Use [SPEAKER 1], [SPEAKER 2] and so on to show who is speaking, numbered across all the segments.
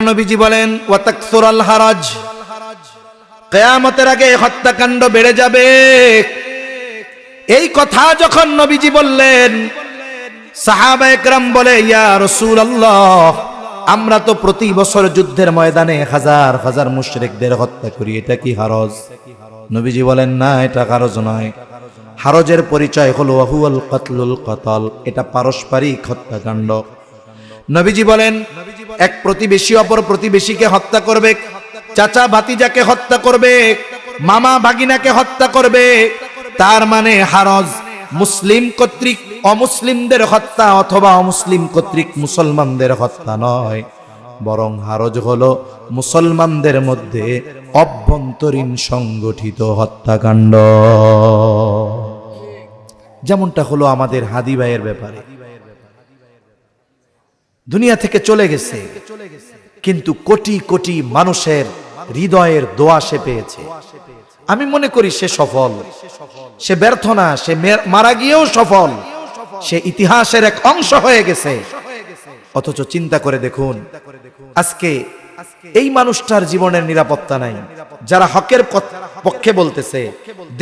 [SPEAKER 1] নবীজি বলেন ওয়াতাকসুরাল হারাজ, কিয়ামতের আগে হত্যাকাণ্ড বেড়ে যাবে। এই কথা যখন নবীজি বললেন, সাহাবায়ে কেরাম বলে, ইয়া রাসূলুল্লাহ, আমরা তো প্রতি বছর যুদ্ধের ময়দানে হাজার হাজার মুশরিকদের হত্যা করি, এটা কি হারজ? নবীজি বলেন, না, এটা হারজ নয়। হারজের পরিচয় হলো ওয়াহুয়াল কাতলুল কাতাল, এটা পারস্পরিক হত্যাকাণ্ড। নবীজি বলেন, এক প্রতিবেশী অপর প্রতিবেশীকে হত্যা করবে, চাচা ভাতিজাকে হত্যা করবে, মামা ভাগিনাকে হত্যা করবে, তার মানে হারজ মুসলিম কর্তৃক অমুসলিমদের হত্যা অথবা অমুসলিম কর্তৃক মুসলমানদের হত্যা নয়, বরং হারজ হলো মুসলমানদের মধ্যে অভ্যন্তরীণ সংগঠিত হত্যাকাণ্ড। যেমনটা হলো আমাদের হাদি ভাইয়ের ব্যাপারে। দুনিয়া থেকে চলে গেছে, কিন্তু কোটি কোটি মানুষের হৃদয়ের দোয়া সে পেয়েছে। আমি মনে করি সে সফল, সে ব্যর্থ না, সে মারা গিয়েও সফল, সে ইতিহাসের এক অংশ হয়ে গেছে। অথচ চিন্তা করে দেখুন, আজকে এই মানুষটার জীবনের নিরাপত্তা নাই। যারা হকের পক্ষে বলতেছে,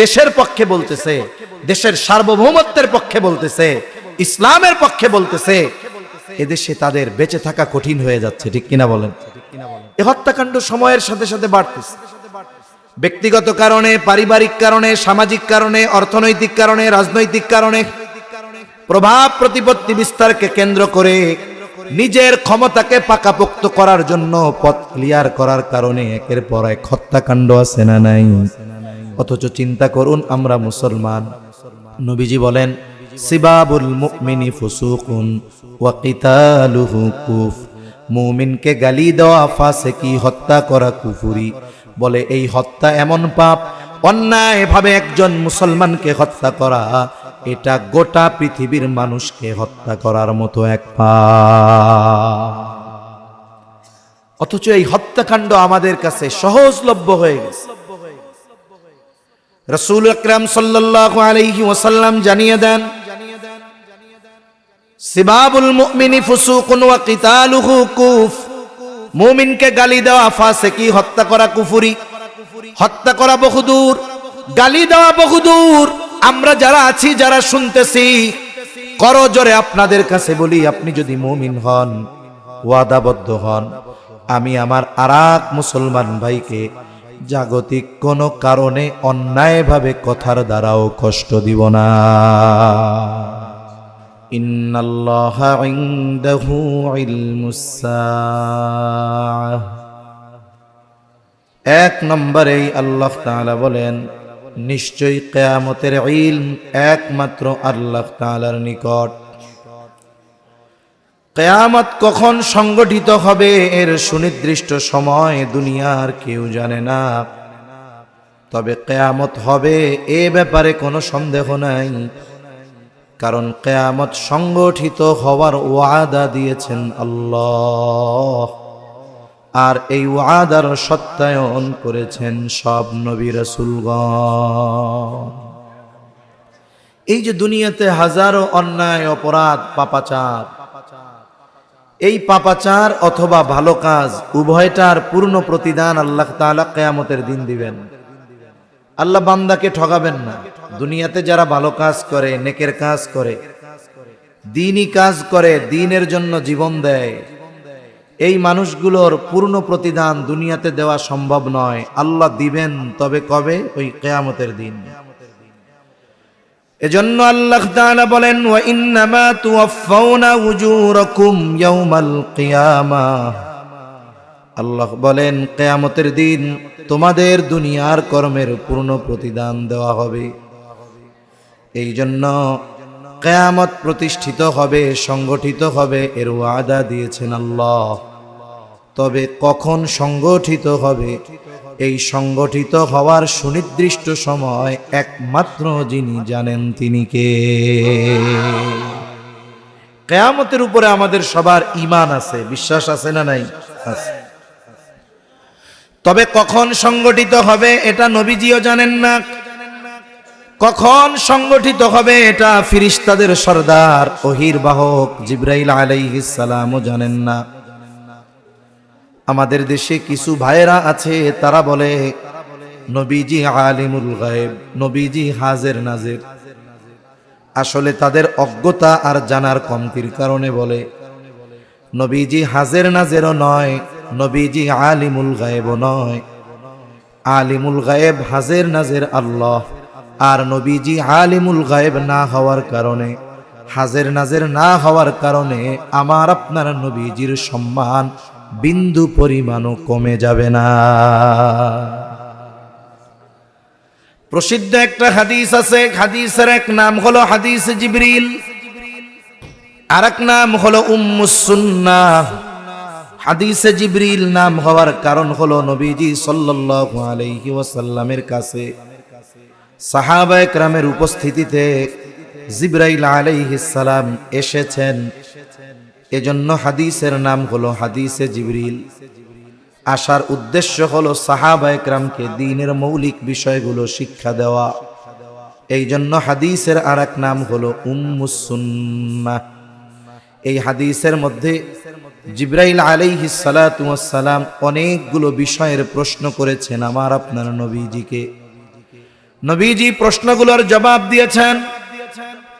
[SPEAKER 1] দেশের পক্ষে বলতেছে, দেশের সার্বভৌমত্বের পক্ষে বলতেছে, ইসলামের পক্ষে বলতেছে, এদেশে তাদের বেঁচে থাকা কঠিন হয়ে যাচ্ছে, ঠিক কিনা বলেন? এই হত্যাকাণ্ড সময়ের সাথে সাথে বাড়তেছে। ব্যক্তিগত কারণে, পারিবারিক কারণে, সামাজিক কারণে, অর্থনৈতিক কারণে, রাজনৈতিক কারণে, প্রভাব প্রতিপত্তি বিস্তারকে কেন্দ্র করে নিজের ক্ষমতাকে পাকাপোক্ত করার জন্য পথ ক্লিয়ার করার কারণে একের পর এক হত্যাকাণ্ড আছে না নাই? অথচ চিন্তা করুন, আমরা মুসলমান। নবীজি বলেন, সিবাবুল মুমিনি ফুসুকুন ওয়া কিতালুহু কুফর, মুমিনকে গালি দেওয়া ফাসিকি, হত্যা করা কুফরি। বলে এই হত্যা এমন পাপ, অন্যায়ভাবে একজন মুসলমানকে হত্যা করা, এটা গোটা পৃথিবীর মানুষকে হত্যা করার মতো এক পাপ। অথচ এই হত্যাকাণ্ড আমাদের কাছে সহজলভ্য হয়ে গেছে। রাসূল আকরাম সাল্লাল্লাহু আলাইহি ওয়াসাল্লাম জানিয়ে দেন, সিবাবুল মুমিনি ফুসুকুন ওয়া কিতালুহু কুফর, মুমিনকে গালি দেওয়া ফাসিকি, হত্যা করা কুফরি। হত্যা করা বহুদূর, গালি দেওয়া বহুদূর। আমরা যারা আছি, যারা শুনতেছি, করজোরে আপনাদের কাছে বলি, আপনি যদি মুমিন হন, ওয়াদাবদ্ধ হন, আমি আমার আরেক মুসলমান ভাইকে জাগতিক কোনো কারণে অন্যায়ভাবে কথার দ্বারাও কষ্ট দিব না। ইন্নাল্লাহা ইনদাহু ইলমুস সাআহ। এক নম্বরেই আল্লাহ তাআলা বলেন, নিশ্চয়ই কিয়ামতের ইলম একমাত্র আল্লাহ তাআলার নিকট। কিয়ামত কখন সংগঠিত হবে এর সুনির্দিষ্ট সময় দুনিয়ার কেউ জানে না, তবে কিয়ামত হবে এ ব্যাপারে কোনো সন্দেহ নাই। কারণ কিয়ামত সংগঠিত হওয়ার ওয়াদা দিয়েছেন আল্লাহ, আর এই ওয়াদার সত্যায়ন করেছেন সব নবী রাসূলগণ। এই যে দুনিয়াতে হাজারো অন্যায়, অপরাধ, পাপাচার, এই পাপাচার অথবা ভালো কাজ উভয়টার পূর্ণ প্রতিদান আল্লাহ তাআলা কিয়ামতের দিন দিবেন। আল্লাহ বান্দাকে ঠকাবেন না। দুনিয়াতে যারা ভালো কাজ করে, নেকের কাজ করে, দ্বীনি কাজ করে, দ্বীনের জন্য জীবন দেয়, এই মানুষগুলোর পূর্ণ প্রতিদান দুনিয়াতে দেওয়া সম্ভব নয়। আল্লাহ দিবেন, তবে কবে? ওই কিয়ামতের দিন। এজন্য আল্লাহ তাআলা বলেন, ওয়া ইন্নামা তুওয়াফাউনা উজুরাকুম ইয়াউমাল কিয়ামাহ। আল্লাহ বলেন, কিয়ামতের দিন তোমাদের দুনিয়ার কর্মের পূর্ণ প্রতিদান দেওয়া হবে। এই জন্য কিয়ামত প্রতিষ্ঠিত হবে, সংগঠিত হবে, এর ওয়াদা দিয়েছেন আল্লাহ। তবে কখন সংগঠিত হবে, এই সংগঠিত হওয়ার সুনির্দিষ্ট সময় একমাত্র যিনি জানেন তিনি কে? কিয়ামতের উপরে আমাদের সবার ঈমান আছে, বিশ্বাস আছে না নাই? আছে। তবে কখন সংগঠিত হবে এটা নবীজিও জানেন না। কখন সংগঠিত হবে এটা ফেরেশতাদের সরদার, ওহীর বাহক জিবরাইল আলাইহিস সালামও জানেন না। আমাদের দেশে কিছু ভাইয়েরা আছে, তারা বলে নবীজি আলিমুল গায়েব, নবীজি হাজের নাজের। আসলে তাদের অজ্ঞতা আর জানার কমতির কারণে বলে। নবীজি হাজের নাজেরও নয়, নবীজি আলিমুল গায়েবও নয়। আলিমুল গায়েব হাজের নাজের আল্লাহ, আর নবীজি আলিমুল গায়েব না হওয়ার কারণে, হাজের নাজের না হওয়ার কারণে আমার আপনার নবীজির সম্মান বিন্দু পরিমাণও কমে যাবে না। প্রসিদ্ধ একটা হাদিস আছে, হাদিসের এক নাম হলো হাদিস জিবরিল, আর এক নাম হলো উম্মুস সুন্নাহ। হাদিসে জিবরিল নাম হওয়ার কারণ হলো নবীজি সাল্লাল্লাহু আলাইহি ওয়াসাল্লামের কাছে সাহাবায়ে কেরামের উপস্থিতিতে জিবরাইল আলাইহিস সালাম এসেছেন, এজন্য হাদিসের নাম হলো হাদিসে জিবরিল। আসার উদ্দেশ্য হলো সাহাবায়ে কেরামকে দ্বীনের মৌলিক বিষয়গুলো শিক্ষা দেওয়া। এই জন্য হাদিসের আরেক নাম হলো উম্মুস সুন্নাহ। এই হাদিসের মধ্যে জিবরাইল আলাইহিস সালাতু ওয়াস সালাম অনেকগুলো বিষয়ের প্রশ্ন করেছেন আমার আপনার নবীজিকে। নবীজি প্রশ্নগুলোর জবাব দিয়েছেন।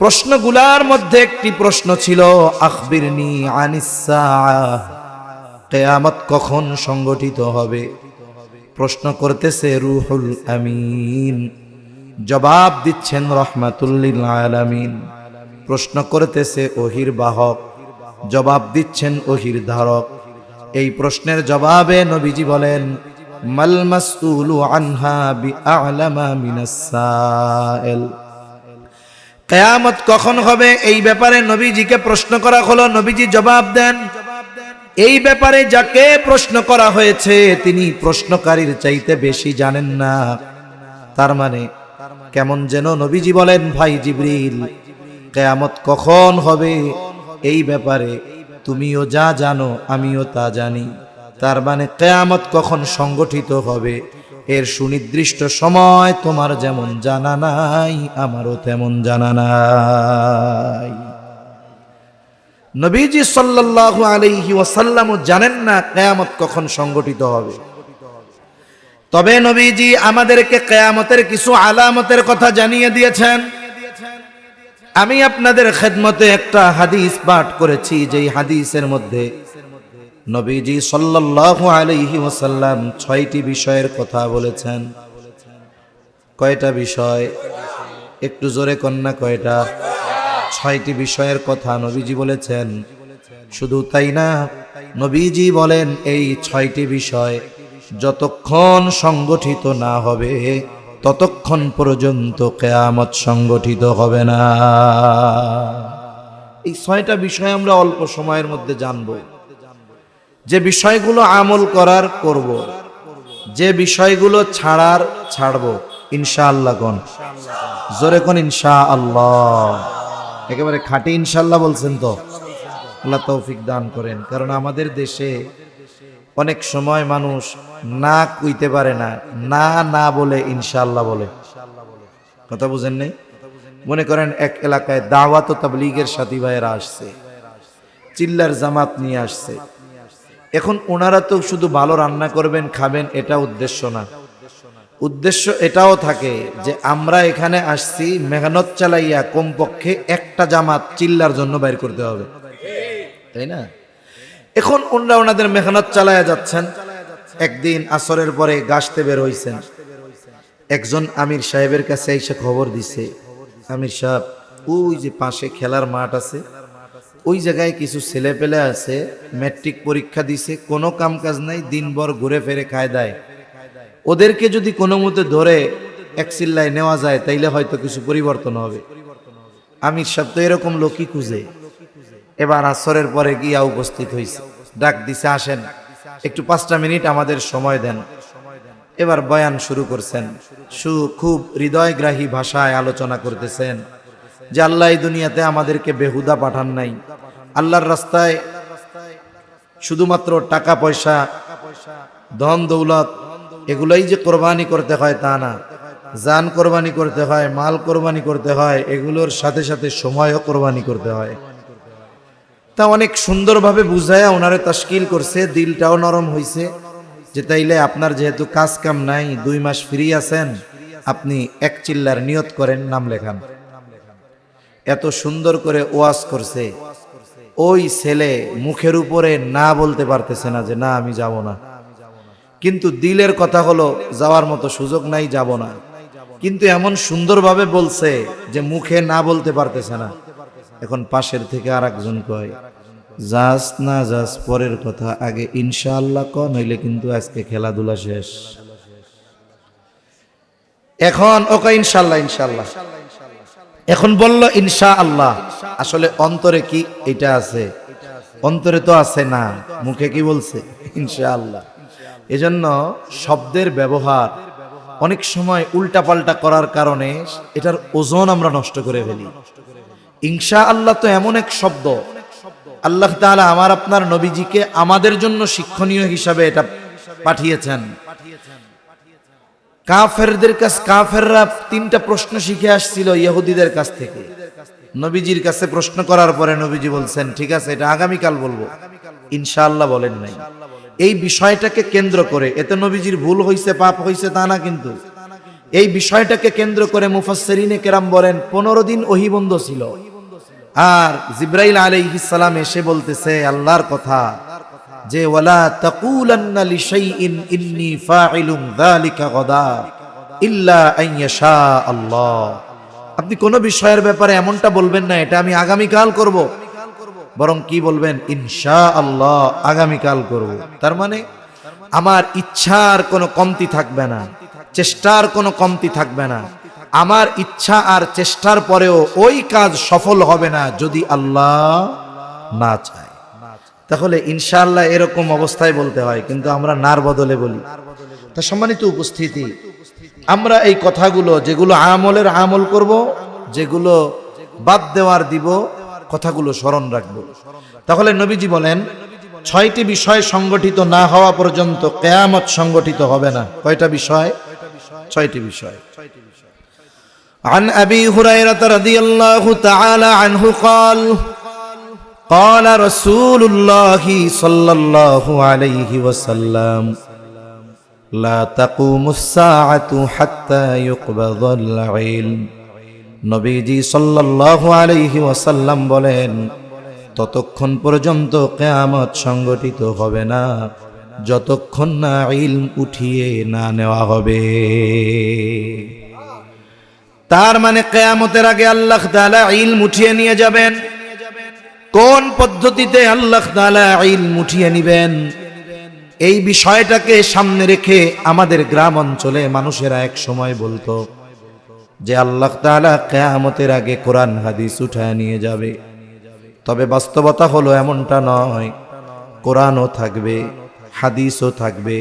[SPEAKER 1] প্রশ্নগুলোর মধ্যে একটি প্রশ্ন ছিল আখবিরনি আনিস সাআহ, কিয়ামত কখন সংগঠিত হবে। প্রশ্ন করতেছে রূহুল আমিন, জবাব দিচ্ছেন রাহমাতুল লিল আলামিন। প্রশ্ন করতেছে ওহির বাহক, জবাব দিচ্ছেন ওহির ধারক। এই প্রশ্নের জবাবে নবীজি বলেন মাল মাসউলু আনহা বিআলামা মিনাস সাইল। কিয়ামত কখন হবে এই ব্যাপারে নবীজিকে প্রশ্ন করা হলো, নবীজি জবাব দেন এই ব্যাপারে যাকে প্রশ্ন করা হয়েছে তিনি প্রশ্নকারীর চাইতে বেশি জানেন না। তার মানে কেমন যেন নবীজি বলেন, ভাই জিবরিল, কিয়ামত কখন হবে এই ব্যাপারে তুমিও যা জানো আমিও তা জানি। তার মানে কিয়ামত কখন সংগঠিত হবে এর সুনির্দিষ্ট সময় তোমার যেমন জানা নাই আমারও তেমন জানা নাই। নবীজি সাল্লাল্লাহু আলাইহি ওয়াসাল্লাম জানেন না কিয়ামত কখন সংগঠিত হবে। তবে নবীজি আমাদেরকে কিয়ামতের কিছু আলামতের কথা জানিয়ে দিয়েছেন। আমি আপনাদের খেদমতে একটা হাদিস পাঠ করেছি, যেই হাদিসের মধ্যে নবীজি সাল্লাল্লাহু আলাইহি ওয়াসাল্লাম 6টি বিষয়ের কথা বলেছেন। কয়টা বিষয়? একটু জোরে কন্যা, কয়টা? 6টি বিষয়ের কথা নবীজি বলেছেন। শুধু তাই না, নবীজি বলেন এই 6টি বিষয় যতক্ষণ সংগঠিত না হবে ততক্ষণ পর্যন্ত কিয়ামত সংগঠিত হবে না। এই 6টা বিষয় আমরা অল্প সময়ের মধ্যে জানব। যে বিষয়গুলো আমল করার করব, যে বিষয়গুলো ছাড়ার ছাড়ব ইনশাআল্লাহ। কোন জোরে কোন ইনশাআল্লাহ, একেবারে খাঁটি ইনশাআল্লাহ বলছেন তো? আল্লাহ তৌফিক দান করেন। কারণ আমাদের দেশে অনেক সময় মানুষ না কইতে পারে না, না না বলে ইনশাআল্লাহ বলে। কথা বুঝেন নাই? মনে করেন এক এলাকায় দাওয়াত ও তাবলীগের সাথী ভাইয়েরা আসছে, চিল্লার জামাত নিয়ে আসছে। এখন ওনারা তো শুধু ভালো রান্না করবেন খাবেন এটা উদ্দেশ্য না। উদ্দেশ্য এটাও থাকে যে আমরা এখানে আসছি মেহনত চালাইয়া কমপক্ষে একটা জামাত চিল্লার জন্য বাইর করতে হবে, তাই না? এখন ওনারা ওনাদের মেহনত চালাইয়া যাচ্ছেন। একদিন আসরের পরে গাছতে বের হইছেন, একজন আমির সাহেবের কাছে এসে খবর দিছে, আমির সাহেব ওই যে পাশে খেলার মাঠ আছে, ওই জায়গায় কিছু ছেলে পেলে আছে, ম্যাট্রিক পরীক্ষা দিছে, কোনো কাম কাজ নাই, দিনভর ঘুরে ফেরে খায় দায়। ওদেরকে যদি কোনো মতে ধরে এক চিল্লায় নেওয়া যায় তাইলে হয়তো কিছু পরিবর্তন হবে। আমির সাহেব তো এরকম লোকই খুঁজে। এবার আসরের পরে গিয়া উপস্থিত হয়েছে, ডাক দিছে আসেন একটু 5টা মিনিট আমাদের সময় দেন। এবার বয়ান শুরু করছেন, খুব হৃদয়গ্রাহী ভাষায় আলোচনা করতেছেন যে আল্লাহ এই দুনিয়াতে আমাদেরকে বেহুদা পাঠান নাই। আল্লাহর রাস্তায় শুধুমাত্র টাকা পয়সা ধন দৌলত এগুলাই যে কোরবানি করতে হয় তা না, জান কোরবানি করতে হয়, মাল কোরবানি করতে হয়, এগুলোর সাথে সাথে সময়ও কোরবানি করতে হয়। তা অনেক সুন্দরভাবে বুঝায়া ওনারে তাশকিল করছে, দিলটাও নরম হইছে যে তাইলে আপনার যেহেতু কাজ কাম নাই, 2 মাস ফ্রি আছেন, আপনি 1 চিল্লার নিয়ত করেন, নাম লেখান। এত সুন্দর করে ওয়াজ করছে, ওই ছেলে মুখের উপরে না বলতে পারতেছে না যে না আমি যাব না, কিন্তু দিলের কথা হলো যাওয়ার মতো সুযোগ নাই, যাব না। কিন্তু এমন সুন্দরভাবে বলছে যে মুখে না বলতে পারতেছে না। এখন পাশের থেকে আরেকজন কয়, যাস না যাস পরের কথা, আগে ইনশাআল্লাহ ক, নইলে কিন্তু আজকে খেলাধুলা শেষ। এখন ওকে ইনশাআল্লাহ ইনশাআল্লাহ, এখন বলল ইনশাআল্লাহ, আসলে অন্তরে কি এটা আছে? অন্তরে তো আছে না, মুখে কি বলছে? ইনশাআল্লাহ। এজন্য শব্দের ব্যবহার অনেক সময় উল্টাপাল্টা করার কারণে এটার ওজন আমরা নষ্ট করে ফেলি। ইনশাআল্লাহ তো এমন এক শব্দ, আল্লাহ তাআলা আমার আপনার নবীজিকে আমাদের জন্য শিক্ষণীয় হিসাবে এটা পাঠিয়েছেন। কাফেরদের কাছে, কাফেররা 3টা প্রশ্ন শিখে আসছিল ইহুদিদের কাছ থেকে। নবীজির কাছে প্রশ্ন করার পরে নবীজি বলছেন ঠিক আছে এটা আগামীকাল বলবো, ইনশাআল্লাহ বলেন নাই। এই বিষয়টাকে কেন্দ্র করে, এতে নবীজির ভুল হইছে, পাপ হইছে তা না, কিন্তু এই বিষয়টাকে কেন্দ্র করে মুফাসসিরিনে কেরাম বলেন 15 দিন ওহী বন্ধ ছিল। আর জিবরাইল আলাইহিস সালাম এসে বলতেছে আল্লাহর কথা যে ওয়ালা তাকুলান্না লিশাইইন ইন্নী ফাইলুন যালিকা গাদা ইল্লা আন ইয়াশা আল্লাহ। আপনি কোন বিষয়ের ব্যাপারে এমনটা বলবেন না এটা আমি আগামীকাল করব, বরং কি বলবেন ইনশাআল্লাহ আগামীকাল করব। তার মানে আমার ইচ্ছার কোনো কমতি থাকবে না, চেষ্টার কোনো কমতি থাকবে না। আমার ইচ্ছা আর চেষ্টার পরেও ওই কাজ সফল হবে না যদি আল্লাহ না চায়। তাহলে ইনশাআল্লাহ এরকম অবস্থায় বলতে হয়, কিন্তু আমরা নার বদলে বলি। তা সম্মানিত উপস্থিতি, আমরা এই কথাগুলো যেগুলো আমলের আমল করব, যেগুলো বাদ দেওয়ার দিব, কথাগুলো স্মরণ রাখবো। তাহলে নবীজি বলেন 6টি বিষয় সংগঠিত না হওয়া পর্যন্ত কিয়ামত সংগঠিত হবে না। কয়টা বিষয়? 6টি বিষয়। عن أبي هريرة رضي الله تعالى عنه قال قال رسول الله صلى الله عليه وسلم لا تقوم الساعة حتى يقبض العلم। নবীজি সাল্লাল্লাহু আলাইহি ওয়াসাল্লাম বলেন ততক্ষণ পর্যন্ত কিয়ামত সংগঠিত হবে না যতক্ষণ না ইলম উঠিয়ে না নেওয়া হবে। তার মানে কিয়ামতের আগে আল্লাহ তাআলা ইলম উঠিয়ে নিয়ে যাবেন। কোন পদ্ধতিতে আল্লাহ তাআলা ইলম উঠিয়ে নেবেন, এই বিষয়টাকে সামনে রেখে আমাদের গ্রাম অঞ্চলে মানুষেরা এক সময় বলতো যে আল্লাহ তাআলা কিয়ামতের আগে কোরআন হাদিস উঠায় নিয়ে যাবে। তবে বাস্তবতা হলো এমনটা নয়। কোরআনও থাকবে, হাদিসও থাকবে,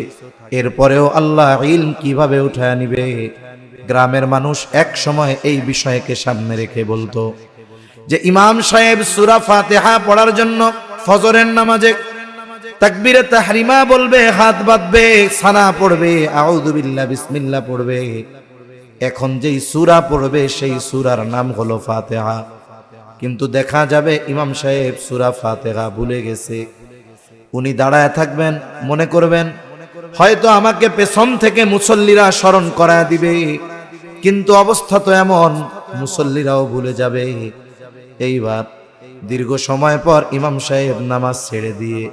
[SPEAKER 1] এরপরেও আল্লাহ ইলম কিভাবে উঠায় নিবে। গ্রামের মানুষ এক সময় এই বিষয়কে সামনে রেখে বলতো যে ইমাম সাহেব সূরা ফাতিহা পড়ার জন্য ফজরের নামাজে তাকবীরে তাহরিমা বলবে, হাত বাঁধবে, সানা পড়বে, আউযু বিল্লাহ বিসমিল্লাহ পড়বে। এখন যেই সূরা পড়বে সেই সূরার নাম হলো ফাতিহা, কিন্তু দেখা যাবে ইমাম সাহেব সূরা ফাতিহা ভুলে গেছে। উনি দাঁড়ায় থাকবেন, মনে করবেন হয়তো আমাকে পেছন থেকে মুসল্লিরা স্মরণ করায় দিবে, কিন্তু অবস্থা তো এমন মুসল্লিরাও ভুলে যাবে। এইবার দীর্ঘ সময় পর ইমাম সাহেব নামাজ ছেড়ে দিয়ে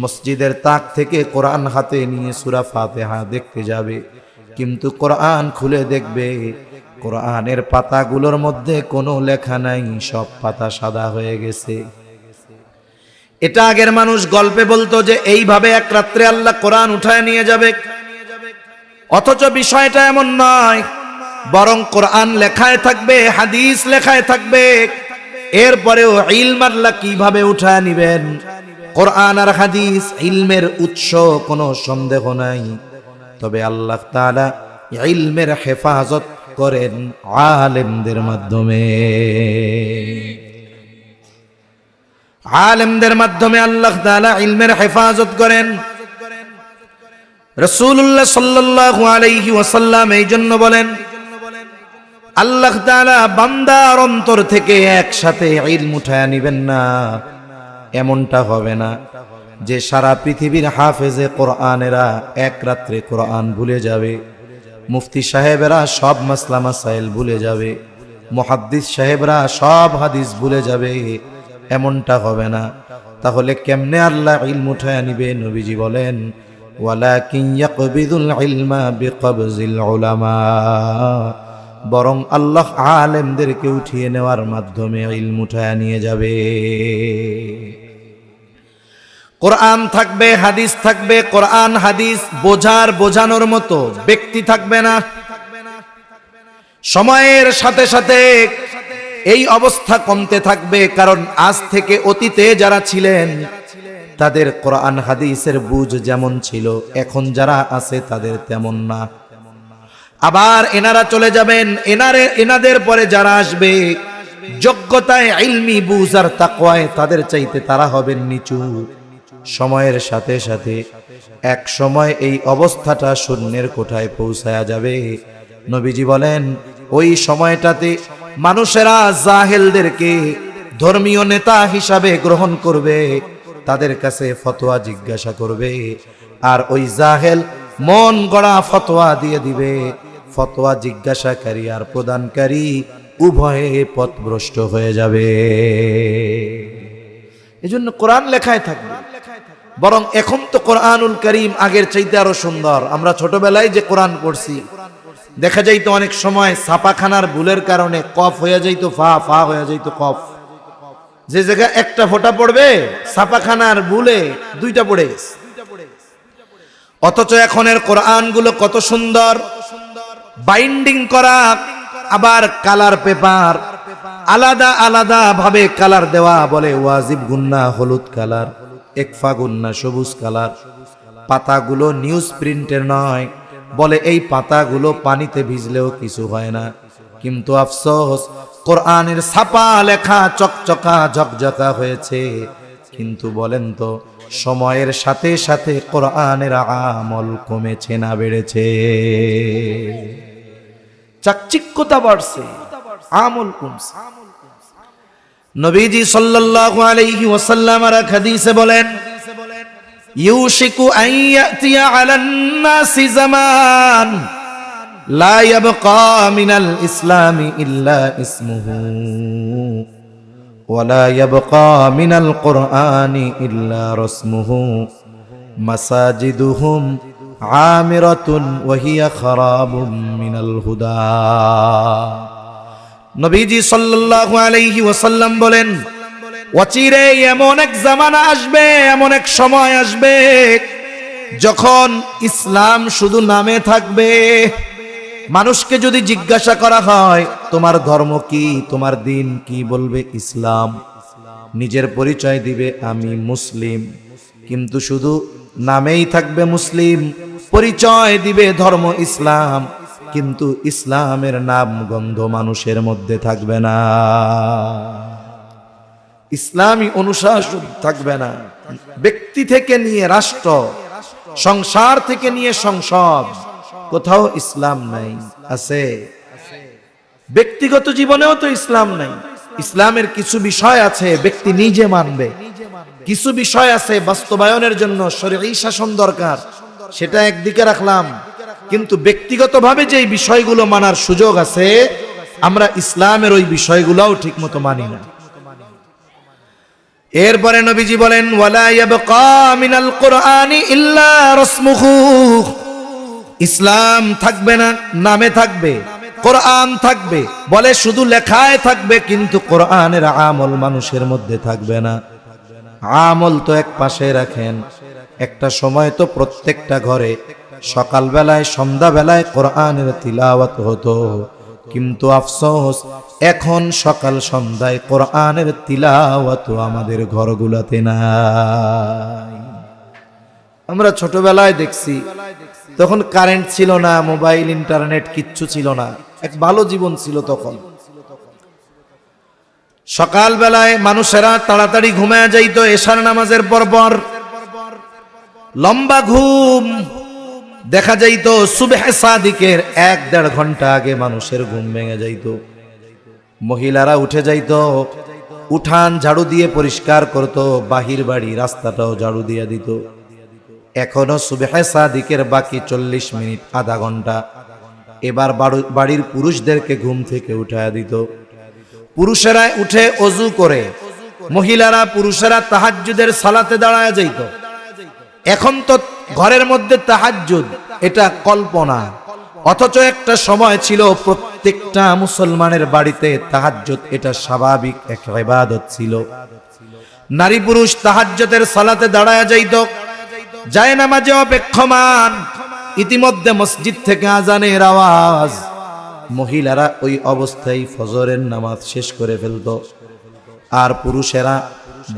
[SPEAKER 1] মসজিদের তাক থেকে কোরআন হাতে নিয়ে সূরা ফাতিহা দেখতে যাবে, কিন্তু কোরআন খুলে দেখবে কোরআনের পাতাগুলোর মধ্যে কোনো লেখা নাই, সব পাতা সাদা হয়ে গেছে। এটা আগের মানুষ গল্পে বলতো যে এইভাবে এক রাত্রে আল্লাহ কোরআন উঠায় নিয়ে যাবে, অথচ বিষয়টা এমন নয়। বরং কোরআন লেখায় থাকবে, হাদিস লেখায় থাকবে, এরপরেও ইলম আল্লাহ কিভাবে উঠায় নিবেন। কোরআন আর হাদিস ইলমের উৎস, কোনো সন্দেহ নাই। তবে আল্লাহ তাআলা ইলমের হেফাজত করেন আলেমদের মাধ্যমে। আলেমদের মাধ্যমে আল্লাহ তাআলা ইলমের হেফাজত করেন। রাসূলুল্লাহ সাল্লাল্লাহু আলাইহি ওয়াসাল্লাম এই জন্য বলেন আল্লাহ তাআলা বান্দার অন্তর থেকে একসাথে ইলম উঠায় নিবেন না, এমনটা হবে না যে সারা পৃথিবীর হাফেজে কোরআনেরা এক রাত্রে কোরআন ভুলে যাবে, মুফতি সাহেবেরা সব মাসলা মাসাইল ভুলে যাবে, মুহাদ্দিস সাহেবরা সব হাদিস ভুলে যাবে, এমনটা হবে না। তাহলে কেমনে আল্লাহ ইলম উঠায় নিবে? নবীজি বলেন ওয়ালাকিন ইয়াকবিদুল ইলমা বিকবজিল উলামা, বরং আল্লাহ আলেমদেরকে উঠিয়ে নেওয়ার মাধ্যমে ইলম উঠায় নিয়ে যাবে। কোরআন থাকবে, হাদিস থাকবে, কোরআন হাদিস বোঝানোর মতো ব্যক্তি থাকবে না। সময়ের সাথে সাথে এই অবস্থা কমতে থাকবে, কারণ আজ থেকে অতীতে যারা ছিলেন তাদের কোরআন হাদিসের বুঝ যেমন ছিল, এখন যারা আছে তাদের তেমন না। আবার এনারা চলে যাবেন, এনাদের পরে যারা আসবে যোগ্যতায়, ইলমি বুঝ আর তাকওয়ায় তাদের চাইতে তারা হবেন নিচু। সময়ের সাথে সাথে এক সময় এই অবস্থাটা শূন্যের কোঠায় পৌঁছায়া যাবে। নবীজি বলেন ওই সময়টাতে মানুষেরা জাহেলদেরকে ধর্মীয় নেতা হিসাবে গ্রহণ করবে, তাদের কাছে ফতোয়া জিজ্ঞাসা করবে, আর ওই জাহেল মন গড়া ফতোয়া দিয়ে দিবে। ফতোয়া জিজ্ঞাসাকারী আর প্রদানকারী উভয়ে পথভ্রষ্ট হয়ে যাবে। এজন্য কোরআন লেখায় থাকবে। বরং এখন তো কোরআনুল কারীম আগের চাইতে আরো সুন্দর। আমরা ছোটবেলায় যে কোরআন পড়ছি, দেখা যাইতো অনেক সময় ছাপাখানার ভুলের কারণে কফ হয়ে যাইতো ফা, ফা হয়ে যাইতো কফ। যে জায়গায় একটা ফোঁটা পড়বে ছাপাখানার ভুলে দুইটা পড়ে গেছে। অথচ এখনের কোরআনগুলো কত সুন্দর, বাইন্ডিং করা, আবার কালার পেপার আলাদা আলাদা ভাবে কালার দেওয়া, বলে ওয়াজিব গুন্না হলুদ কালার, একফা গুন্না সবুজ কালার। পাতাগুলো নিউজ প্রিন্টের নয়, বলে এই পাতাগুলো পানিতে ভিজলেও কিছু হয় না। কিন্তু আফসোস, কোরআনের ছাপা লেখা চকচকা ঝকঝকা হয়েছে, কিন্তু বলেন তো সময়ের সাথে সাথে কোরআনের আমল কমেছে না বেড়েছে? চাকচিক্যতা বাড়ছে, আমল কমছে। নবীজি সাল্লাল্লাহু আলাইহি ওয়াসাল্লাম আর হাদিসে বলেন ইউশিকু আন ইয়াতিয়া আলান নাসি জামান লা ইয়াবকা মিনাল ইসলামি ইল্লা ইসমুহু ওয়া লা ইয়াবকা মিনাল কুরআনি ইল্লা রাসমুহু মাসাজিদুহুম আমিরাতুন ওয়া হিয়া খারাবুম মিনাল হুদা। নবীজি সাল্লাল্লাহু আলাইহি ওয়াসাল্লাম বলেন অচিরে এমন এক জামানা আসবে, এমন এক সময় আসবে যখন ইসলাম শুধু নামে থাকবে। মানুষকে যদি জিজ্ঞাসা করা হয় তোমার ধর্ম কি, তোমার দিন কি, বলবে ইসলাম। নিজের পরিচয় দিবে আমি মুসলিম, কিন্তু শুধু নামেই থাকবে মুসলিম, পরিচয় দিবে ধর্ম ইসলাম, কিন্তু ইসলামের নাম গন্ধ মানুষের মধ্যে থাকবে না, ইসলামী অনুশাসন থাকবে না। ব্যক্তি থেকে নিয়ে রাষ্ট্র, সংসার থেকে নিয়ে সংসদ, কোথাও ইসলাম নাই। আছে ব্যক্তিগত জীবনেও তো ইসলাম নাই। ইসলামের কিছু বিষয় আছে ব্যক্তি নিজে মানবে, কিছু বিষয় আছে বাস্তবায়নের জন্য শরঈ শাসন দরকার, সেটা একদিকে রাখলাম। কিন্তু ব্যক্তিগতভাবে যে বিষয়গুলো মানার সুযোগ আছে, আমরা ইসলামের ওই বিষয়গুলোও ঠিক মতো মানি না। এরপরে নবীজি বলেন ওয়ালা ইয়াবকা মিনাল কুরআনি ইল্লা রাসমুহু, ইসলাম থাকবে না, নামে থাকবে, কোরআন থাকবে, বলে শুধু লেখায় থাকবে, কিন্তু কোরআনের আমল মানুষের মধ্যে থাকবে না। আমল তো এক পাশে রাখেন, একটা সময় তো প্রত্যেকটা ঘরে সকালবেলায় সন্ধ্যাবেলায় কোরআনের তিলাওয়াত হতো, কিন্তু আফসোস এখন সকাল সন্ধ্যায় কোরআনের তিলাওয়াত আমাদের ঘরগুলোতে নাই। আমরা ছোটবেলায় দেখছি, তখন কারেন্ট ছিল না, মোবাইল ইন্টারনেট কিচ্ছু ছিল না, এক ভালো জীবন ছিল তখন। সকালবেলায় মানুষেরা তাড়াতাড়ি ঘুমায় যাইতো এশার নামাজের পর, লম্বা ঘুম। দেখা যাইতো সুবহে সাদিকের 1-1.5 ঘন্টা আগে মানুষের ঘুম ভেঙে যাইতো, মহিলারা উঠে যাইতো, উঠান ঝাড়ু দিয়ে পরিষ্কার করত, বাহির বাড়ি রাস্তাটাও ঝাড়ু দিয়ে দিত। এখনো সুবহে সাদিকের বাকি 40 মিনিট, আধা ঘন্টা। এবার বাড়ির পুরুষদেরকে ঘুম থেকে উঠায়া দিত। পুরুষেরা উঠে অজু করে, মহিলারা পুরুষেরা তাহাজ্জুদের সালাতে দাঁড়ায় যাইত। এখন তো ঘরের মধ্যে তাহাজ্জুদ এটা কল্পনা, অথচ একটা সময় ছিল প্রত্যেকটা মুসলমানের বাড়িতে তাহাজ্জুদ এটা স্বাভাবিক এক ইবাদত ছিল। নারী পুরুষ তাহাজ্জুদের সালাতে দাঁড়ায় যাইত, যায় নামাজে অপেক্ষমান। ইতিমধ্যে মসজিদ থেকে আজানের আওয়াজ, মহিলারা ওই অবস্থায় ফজরের নামাজ শেষ করে ফেলত। আর পুরুষেরা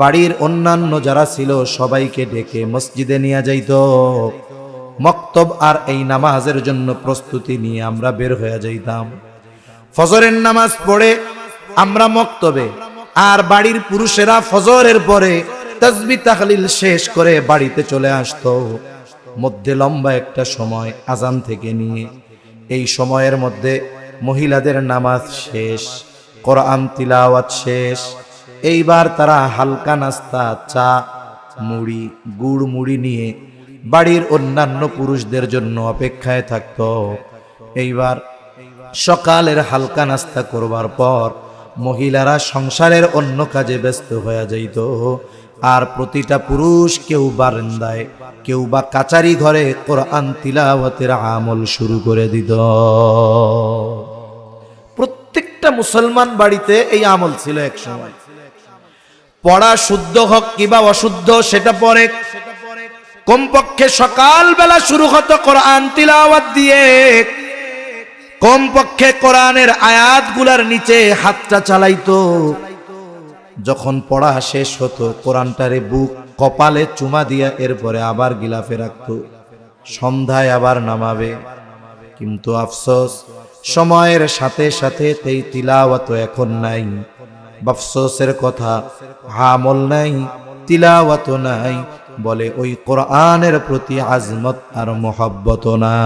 [SPEAKER 1] বাড়ির অন্যান্য যারা ছিল সবাইকে ডেকে মসজিদে নিয়ে যাইত। মক্তব আর এই নামাজের জন্য প্রস্তুতি নিয়ে আমরা বের হয়ে যাইতাম। ফজরের নামাজ পড়ে আমরা মক্তবে, আর বাড়ির পুরুষেরা ফজরের পরে তাসবিহ তাহলিল শেষ করে বাড়িতে চলে আসতো। মধ্যে লম্বা একটা সময় আজান থেকে নিয়ে, এই সময়ের মধ্যে মহিলাদের নামাজ শেষ, কোরআন তিলাওয়াত শেষ। এইবার তারা হালকা নাস্তা, চা, মুড়ি, গুড় মুড়ি নিয়ে বাড়ির অন্যান্য পুরুষদের জন্য অপেক্ষায় থাকত। এইবার সকালের হালকা নাস্তা করবার পর মহিলারা সংসারের অন্য কাজে ব্যস্ত হয়ে যাইত। আর প্রতিটা পুরুষ কেউ বারান্দায়, কেউ বা কাচারি ঘরে কোরআন তিলাওয়াতের আমল শুরু করে দিত। প্রত্যেকটা মুসলমান বাড়িতে এই আমল ছিল এক সময়। পড়া শুদ্ধ হোক কিবা অশুদ্ধ সেটা পরে, কমপক্ষে সকালবেলা শুরু হতো কোরআন তিলাওয়াত দিয়ে। কমপক্ষে কোরআনের আয়াতগুলার নিচে হাতটা চালাইতো। যখন পড়া শেষ হতো কোরআনটারে বুক কপালে চুমা দিয়া এরপরে আবার গিলাফে রাখতো। সন্ধ্যায় আবার নামাবে। কিন্তু আফসোস, সময়ের সাথে সাথে এই তিলাওয়াত এখন নাই। আফসোসের কথা, আমল নাই, তিলাওয়াত নাই, বলে ওই কোরআনের প্রতি আজমত আর মোহাব্বত নাই।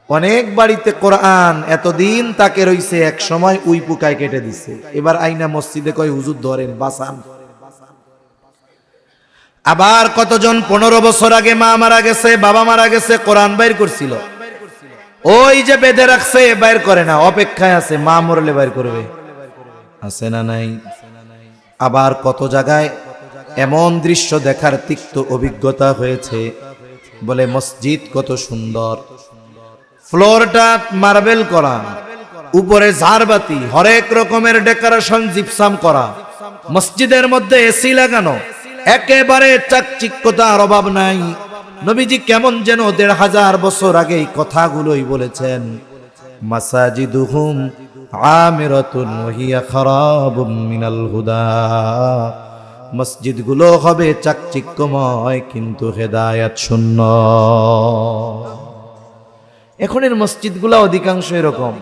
[SPEAKER 1] অনেক বাড়িতে কোরআন এতদিন তাকে রইছে, এক সময় উই পোকায় কেটে দিছে। এবার আইনা মসজিদে কয় হুজুর ধরেন বাঁচান। আবার কতজন 15 বছর আগে মা মারা গেছে, বাবা মারা গেছে, কোরআন বাইর করছিল, ওই যে বেঁধে রাখছে বাইর করে না, অপেক্ষায় আছে মা মরলে বাইর করবে। আছে না নাই? আবার কত জায়গায় এমন দৃশ্য দেখার তিক্ত অভিজ্ঞতা হয়েছে, বলে মসজিদ কত সুন্দর, ফ্লোরটা মার্বেল করা, উপরে ঝাড়বাতি, হরেক রকমের ডেকোরেশন জিপসাম করা, মসজিদের মধ্যে এসি লাগানো, একেবারে চাকচিক্যতার অভাব নাই। নবীজি কেমন যেন 1500 বছর আগে এই কথাগুলোই বলেছেন, মাসাজিদুহুম আমিরাতুন ওয়া হিয়া খারাবুম মিনাল হুদা। মসজিদগুলো হবে চাকচিক্যময় কিন্তু হেদায়েত শূন্য। এখনের মসজিদগুলো অধিকাংশ এরকম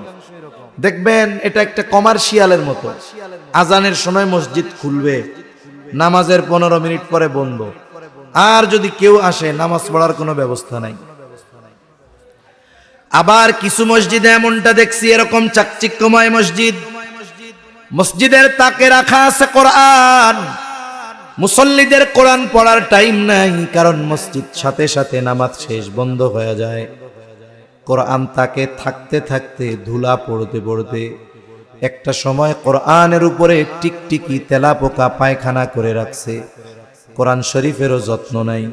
[SPEAKER 1] দেখবেন, এটা একটা কমার্শিয়ালের মতো। আজানের সময় মসজিদ খুলবে, নামাজের 15 মিনিট পরে বন্ধ। আর যদি কেউ আসে নামাজ পড়ার কোনো ব্যবস্থা নাই। আবার কিছু মসজিদে এমনটা দেখছি, এরকম চাকচিক্যময় মসজিদ, মসজিদের তাকে রাখা আছে কোরআন। মুসল্লিদের কোরআন পড়ার টাইম নাই, কারণ মসজিদ সাথে সাথে নামাজ শেষ বন্ধ হয়ে যায়। কোরআন তাকে থাকতে থাকতে ধুলা পড়তে পড়তে একটা সময় কোরআনের উপরে টিকটিকি তেলাপোকা পায়খানা করে রাখছে। কোরআন শরীফেরও যত্ন নাই,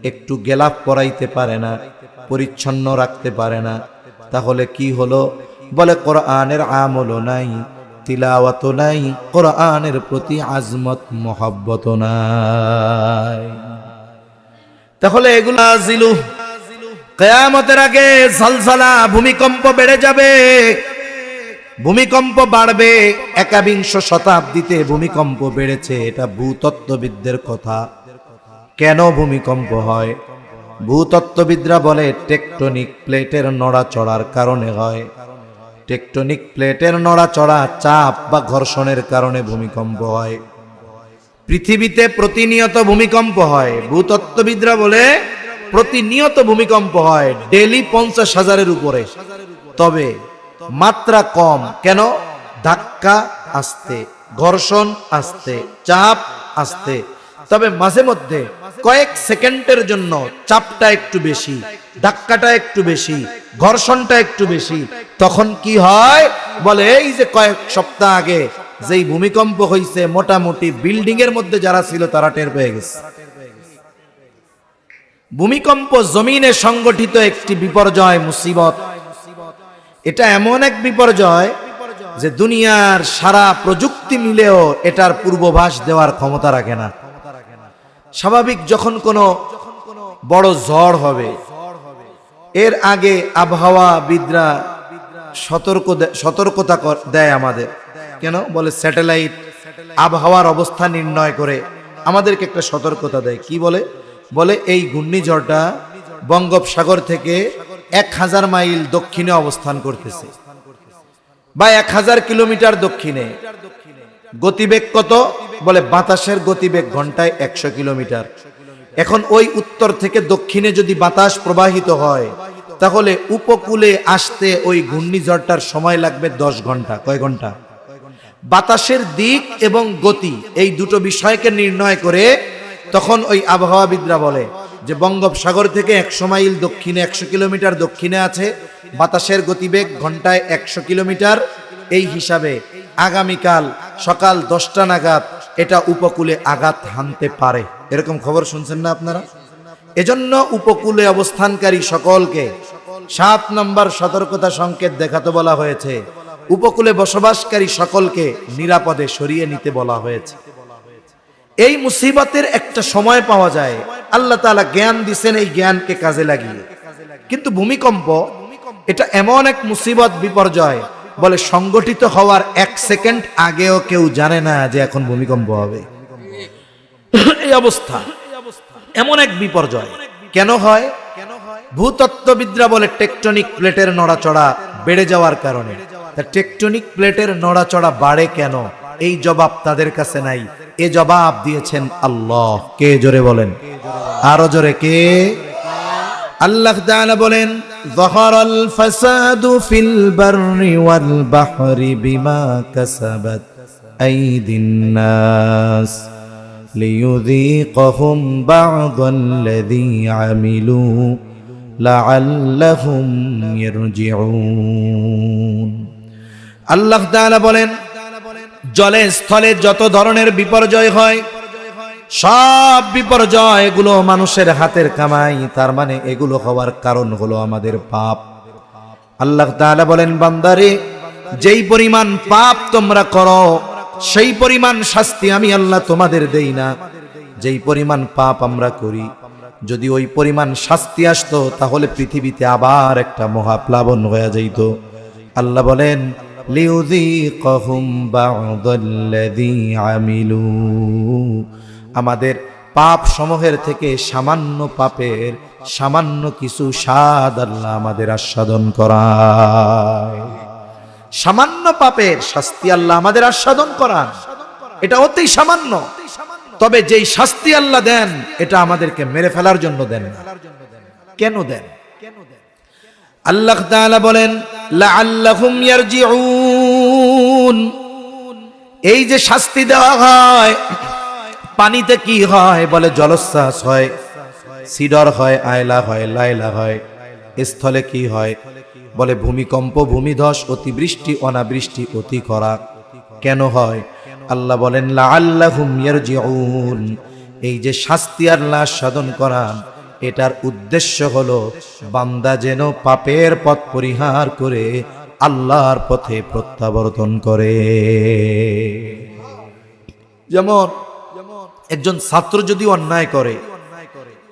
[SPEAKER 1] একটু গেলাপ পরাইতে পারে না, পরিচ্ছন্ন রাখতে পারে না। তাহলে কি হলো? বলে কোরআনের আমলও নাই, তিলাওয়াত নাই, কোরআনের প্রতি আজমত মোহাব্বত নাই। তাহলে এগুলো জিলু কিয়ামতের আগে ঝলঝলা ভূমিকম্প বেড়ে যাবে, ভূমিকম্প বাড়বে। 21 শতাব্দীতে ভূমিকম্প বেড়েছে, এটা ভূতত্ত্ববিদদের কথা। কেন ভূমিকম্প হয়? ভূতত্ত্ববিদরা বলে টেকটনিক প্লেটের নড়াচড়ার কারণে হয়। টেকটনিক প্লেটের নড়াচড়া, চাপ বা ঘর্ষণের কারণে ভূমিকম্প হয়। পৃথিবীতে প্রতিনিয়ত ভূমিকম্প হয়। ভূতত্ত্ববিদরা বলে প্রতিনিয়ত ভূমিকম্প হয়, ডেইলি 50,000-এর উপরে। তবে মাত্রা কম। কেন? ধাক্কা ধাক্কা আস্তে, ঘর্ষণ আস্তে, চাপ আস্তে, তবে মাঝে মধ্যে কয়েক সেকেন্ডের জন্য চাপটা একটু বেশি, ধাক্কাটা একটু বেশি, ঘর্ষণটা একটু বেশি। তখন কি হয় বলে, এই যে কয়েক সপ্তাহ আগে যেই ভূমিকম্প হয়েছে, মোটামুটি বিল্ডিং এর মধ্যে যারা ছিল তারা টের পেয়ে গেছে। ভূমিকম্প জমিনে সংগঠিত একটি বিপর্যয়, মুসিবত। এটা এমন এক বিপর্যয় যে দুনিয়ার সারা প্রযুক্তি মিলেও এটার পূর্বাভাস দেওয়ার ক্ষমতা রাখে না। স্বাভাবিক যখন কোনো বড় ঝড় হবে, এর আগে আবহাওয়াবিদরা সতর্কতা দেয় আমাদের। কেন বলে, স্যাটেলাইট আবহাওয়ার অবস্থা নির্ণয় করে আমাদেরকে একটা সতর্কতা দেয়। কি বলে? বলে এই ঘূর্ণিঝড়টা বঙ্গোপসাগর থেকে 1000 মাইল দক্ষিণে অবস্থান করতেছে, বা 1000 কিলোমিটার দক্ষিণে। গতিবেগ কত? বলে বাতাসের গতিবেগ ঘন্টায় 100 কিলোমিটার। এখন ওই উত্তর থেকে দক্ষিণে যদি বাতাস প্রবাহিত হয়, তাহলে উপকূলে আসতে ওই ঘূর্ণিঝড়টার সময় লাগবে 10 ঘন্টা। কয় ঘন্টা? বাতাসের দিক এবং গতি এই দুটো বিষয়কে নির্ণয় করে তখন ওই আবহাওয়াবিদরা বলে যে বঙ্গোপসাগর থেকে 100 মাইল দক্ষিণে, 100 কিলোমিটার দক্ষিণে আছে, বাতাসের গতিবেগ ঘন্টায় 100 কিলোমিটার। এই হিসাবে আগামীকাল সকাল 10টা নাগাদ এটা উপকূলে আঘাত হানতে পারে। এরকম খবর শুনছেন না আপনারা? এজন্য উপকূলে অবস্থানকারী সকলকে 7 নম্বর সতর্কতা সংকেত দেখাতে বলা হয়েছে। উপকূলে বসবাসকারী সকলকে নিরাপদে সরিয়ে নিতে বলা হয়েছে। এই মুসিবতের একটা সময় পাওয়া যায়, আল্লাহ তাআলা জ্ঞান দিবেন এই জ্ঞানকে কাজে লাগিয়ে। কিন্তু ভূমিকম্প এটা এমন এক মুসিবত, বিপর্যয়, বলে সংগঠিত হওয়ার 1 সেকেন্ড আগেও কেউ জানে না যে এখন ভূমিকম্প হবে। এই অবস্থা এমন এক বিপর্যয় কেন হয়? ভূতত্ত্ববিদরা বলে টেকটনিক প্লেটের নড়াচড়া বেড়ে যাওয়ার কারণে। টেকটনিক প্লেটের নড়াচড়া বাড়ে কেন? এই জবাব তাদের কাছে নাই। এ জবাব দিয়েছেন আল্লাহ। কে? জোরে বলেন, আরো জোরে, কে? আল্লাহ তাআলা বলেন, যাহারাল ফাসাদু ফিল বাররি ওয়াল বাহরি বিমা কাসাবাত আইদিন নাস লিয়ুযীকাহুম বা'দাল্লাযী আমিলু লাআল্লাহুম ইয়ারজিউন। আল্লাহ তাআলা বলেন, জলে স্থলে যত ধরনের বিপর্যয় হয়, সব বিপর্যয় এগুলো মানুষের হাতের কামাই। তার মানে এগুলো হওয়ার কারণ হলো আমাদের পাপ। আল্লাহ তাআলা বলেন, বান্দারে, যেই পরিমাণ পাপ তোমরা করো সেই পরিমাণ শাস্তি আমি আল্লাহ তোমাদের দেই না। যেই পরিমাণ পাপ আমরা করি, যদি ওই পরিমাণ শাস্তি আসতো তাহলে পৃথিবীতে আবার একটা মহাপ্লাবন হয়ে যাইত। আল্লাহ বলেন, লিউযীকাহুম বা'দাল্লাযী আমিলু, আমাদের পাপ সমূহের থেকে সামান্য পাপের সামান্য কিছু স্বাদ আল্লাহ আমাদের আস্বাদন করায়। সামান্য পাপের শাস্তি আল্লাহ আমাদের আস্বাদন করান, এটা অতি সামান্য। তবে যেই শাস্তি আল্লাহ দেন এটা আমাদেরকে মেরে ফেলার জন্য দেন না। কেন দেন? আল্লাহ তাআলা বলেন, লাআল্লাহুম ইয়ারজিউন। এই যে শাস্তি দেওয়া হয়, পানিতে কি হয়? বলে জলোচ্ছ্বাস হয়, সিডর হয়, আয়লা হয়, লাইলা হয়। স্থলে কি হয়? বলে ভূমিকম্প, ভূমিধস, অতিবৃষ্টি, অনাবৃষ্টি, অতি খরা। কেন হয়? আল্লাহ বলেন, লাআল্লাহুম ইয়ারজিউন। এই যে শাস্তি আল্লাহ সাধন করান, এটার উদ্দেশ্য হলো বান্দা যেন পাপের পথ পরিহার করে আল্লাহর পথে প্রত্যাবর্তন করে। যেমন একজন ছাত্র যদি অন্যায় করে,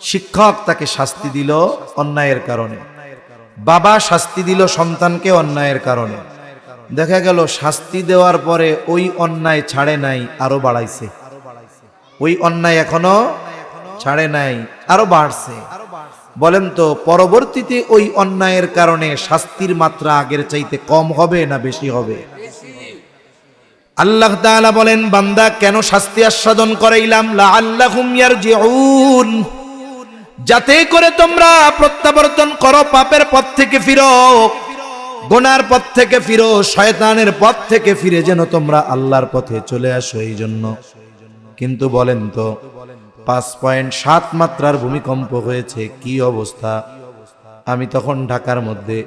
[SPEAKER 1] শিক্ষক তাকে শাস্তি দিল অন্যায়ের কারণে, বাবা শাস্তি দিল সন্তানকে অন্যায়ের কারণে। দেখা গেল শাস্তি দেওয়ার পরে ওই অন্যায় ছাড়ে নাই, আরো বাড়াইছে। ওই অন্যায় এখনো ছাড়ে নাই, আরো বাড়ছে। বলেন তো, পরবর্তীতে ওই অন্যায়ের কারণে শাস্তির মাত্রা আগের চাইতে কম হবে না বেশি হবে? আল্লাহ তাআলা বলেন, বান্দা কেন শাস্তি আস্বাদন করাইলাম? লাআল্লাহুম ইয়ারজিউন, যাতে করে তোমরা প্রত্যাবর্তন করো, পাপের পথ থেকে ফিরো। গুনার পথ থেকে ফিরো, শয়তানের পথ থেকে ফিরে যেন তোমরা আল্লাহর পথে চলে আসো এই জন্য। কিন্তু বলেন তো 5.7 মাত্রার ভূমিকম্প হয়েছে, কি অবস্থা। আমি তখন ঢাকার মধ্যে,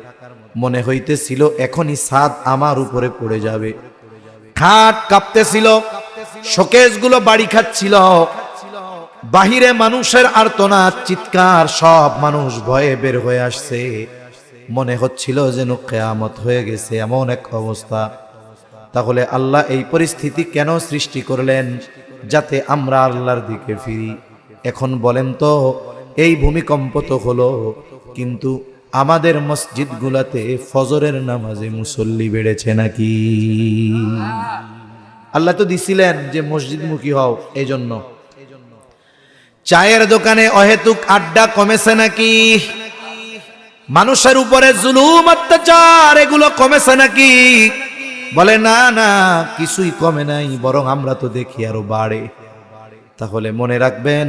[SPEAKER 1] মনে হইতেছিল এখনই ছাদ আমার উপরে পড়ে যাবে। খাট কাঁপতেছিল, শোকেসগুলো বাড়ি খাচ্ছিল, বাহিরে মানুষের আর্তনাদ চিৎকার, সব মানুষ ভয়ে বের হয়ে আসছে। মনে হচ্ছিল যেন কিয়ামত হয়ে গেছে, এমন এক অবস্থা। তাহলে আল্লাহ এই পরিস্থিতি কেন সৃষ্টি করলেন? যাতে আমরা আল্লাহর দিকে ফিরি। এখন বলেন তো, এই ভূমিকম্প তো হলো, কিন্তু আমাদের মসজিদগুলোতে ফজরের নামাজে মুসল্লি বেড়েছে নাকি? আল্লাহ তো দিছিলেন যে মসজিদমুখী হও, এই জন্য। চায়ের দোকানে অহেতুক আড্ডা কমেছে নাকি? মানুষের উপরে জুলুম অত্যাচার এগুলো কমেছে নাকি? বলে না না, কিছুই কমে নাই, বরং আমরা তো দেখি আরো বাড়ে। তাহলে মনে রাখবেন,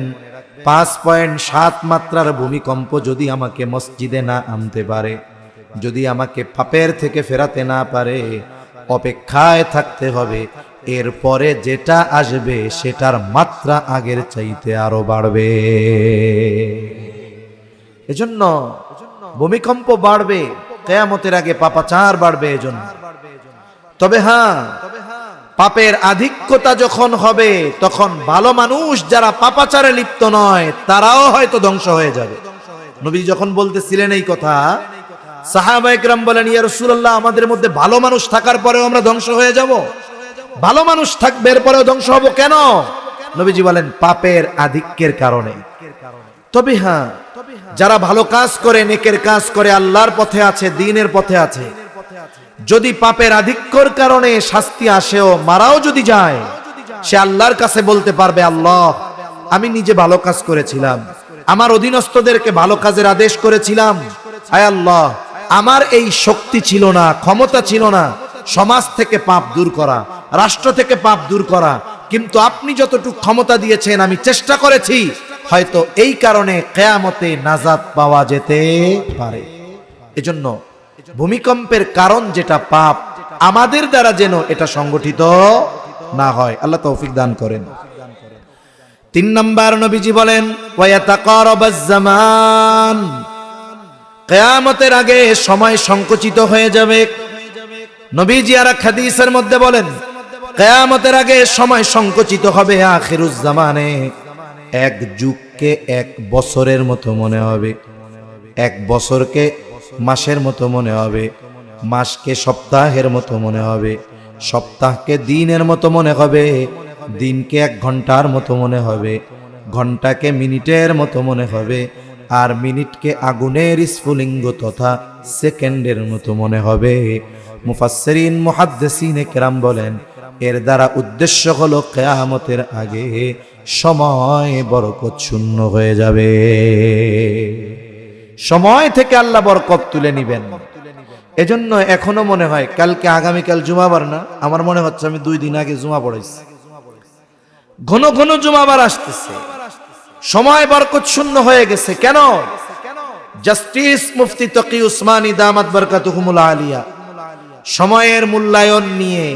[SPEAKER 1] 5.7 মাত্রার ভূমিকম্প যদি আমাকে মসজিদে না আনতে পারে, যদি আমাকে পাপের থেকে ফেরাতে না পারে, অপেক্ষায় থাকতে হবে। এরপরে যেটা আসবে সেটার মাত্রা আগের চাইতে আরো বাড়বে। এজন্য ভূমিকম্প বাড়বে, কিয়ামতের আগে পাপাচার বাড়বে এজন্য। তবে হ্যাঁ, পাপের আধিক্যতা যখন হবে, তখন ভালো মানুষ যারা পাপাচারে লিপ্ত নয় তারাও হয়তো ধ্বংস হয়ে যাবে। নবী যখন বলতেছিলেন এই কথা, সাহাবা একরাম বলেন, ইয়া রাসূলুল্লাহ, আমাদের মধ্যে ভালো মানুষ থাকার পরেও আমরা ধ্বংস হয়ে যাব? ভালো মানুষ থাকবে এরপরেও ধ্বংস হব কেন? নবীজি বলেন, পাপের আধিক্যের কারণে। তবে হ্যাঁ, যারা ভালো কাজ করে, নেকের কাজ করে, আল্লাহর পথে আছে, দ্বীনের পথে আছে, যদি পাপের আধিক্যর কারণে শাস্তি আসেও, মারাও যদি যায়, সে আল্লাহর কাছে বলতে পারবে, আল্লাহ, আমি নিজে ভালো কাজ করেছিলাম, আমার অধীনস্থদেরকে ভালো কাজের আদেশ করেছিলাম, আয় আল্লাহ, আমার এই শক্তি ছিল না, ক্ষমতা ছিল না সমাজ থেকে পাপ দূর করা, রাষ্ট্র থেকে পাপ দূর করা, কিন্তু আপনি যতটুকু ক্ষমতা দিয়েছেন আমি চেষ্টা করেছি, হয়তো এই কারণে কিয়ামতে নাজাত পাওয়া যেতে পারে। এজন্য ভূমিকম্পের কারণ যেটা পাপ, আমাদের দ্বারা যেন এটা সংগঠিত না হয়। আল্লাহ তৌফিক দান করেন। 3 নাম্বার, নবীজি বলেন, ওয়ায়াতাকারাবাজ জামান, কিয়ামতের আগে সময় সংকুচিত হয়ে যাবে। নবীজি আর এক হাদিসের মধ্যে বলেন, কিয়ামতের আগে সময় সংকুচিত হবে। আখিরুজ জামানে এক যুগকে 1 বছরের মতো মনে হবে, 1 বছরকে মাসের মতো মনে হবে, মাসকে সপ্তাহের মতো মনে হবে, সপ্তাহকে দিনের মতো মনে হবে, দিনকে 1 ঘন্টার মতো মনে হবে, ঘন্টাকে মিনিটের মতো মনে হবে, আর মিনিটকে আগুনের স্ফুলিঙ্গ তথা সেকেন্ডের মতো মনে হবে। মুফাসসিরিন মুহাদ্দিসিনে কেরাম বলেন, এর দ্বারা উদ্দেশ্য হলো কিয়ামতের আগে সময় বরকত শূন্য হয়ে যাবে, সময় থেকে আল্লাহ বরকত তুলে নিবেন। এজন্য এখনো মনে হয়, কালকে আগামীকাল জুমাবার না, আমার মনে হচ্ছে আমি 2 দিন আগে জুমা পড়াইছি। ঘন ঘন জুমাবার আসতেছে, সময় বরকত শূন্য হয়ে গেছে। কেন? জাস্টিস মুফতি তকি উসমানী দামাত বরকাতুহুমুল আলিয়া সময়ের মূল্যায়ন নিয়ে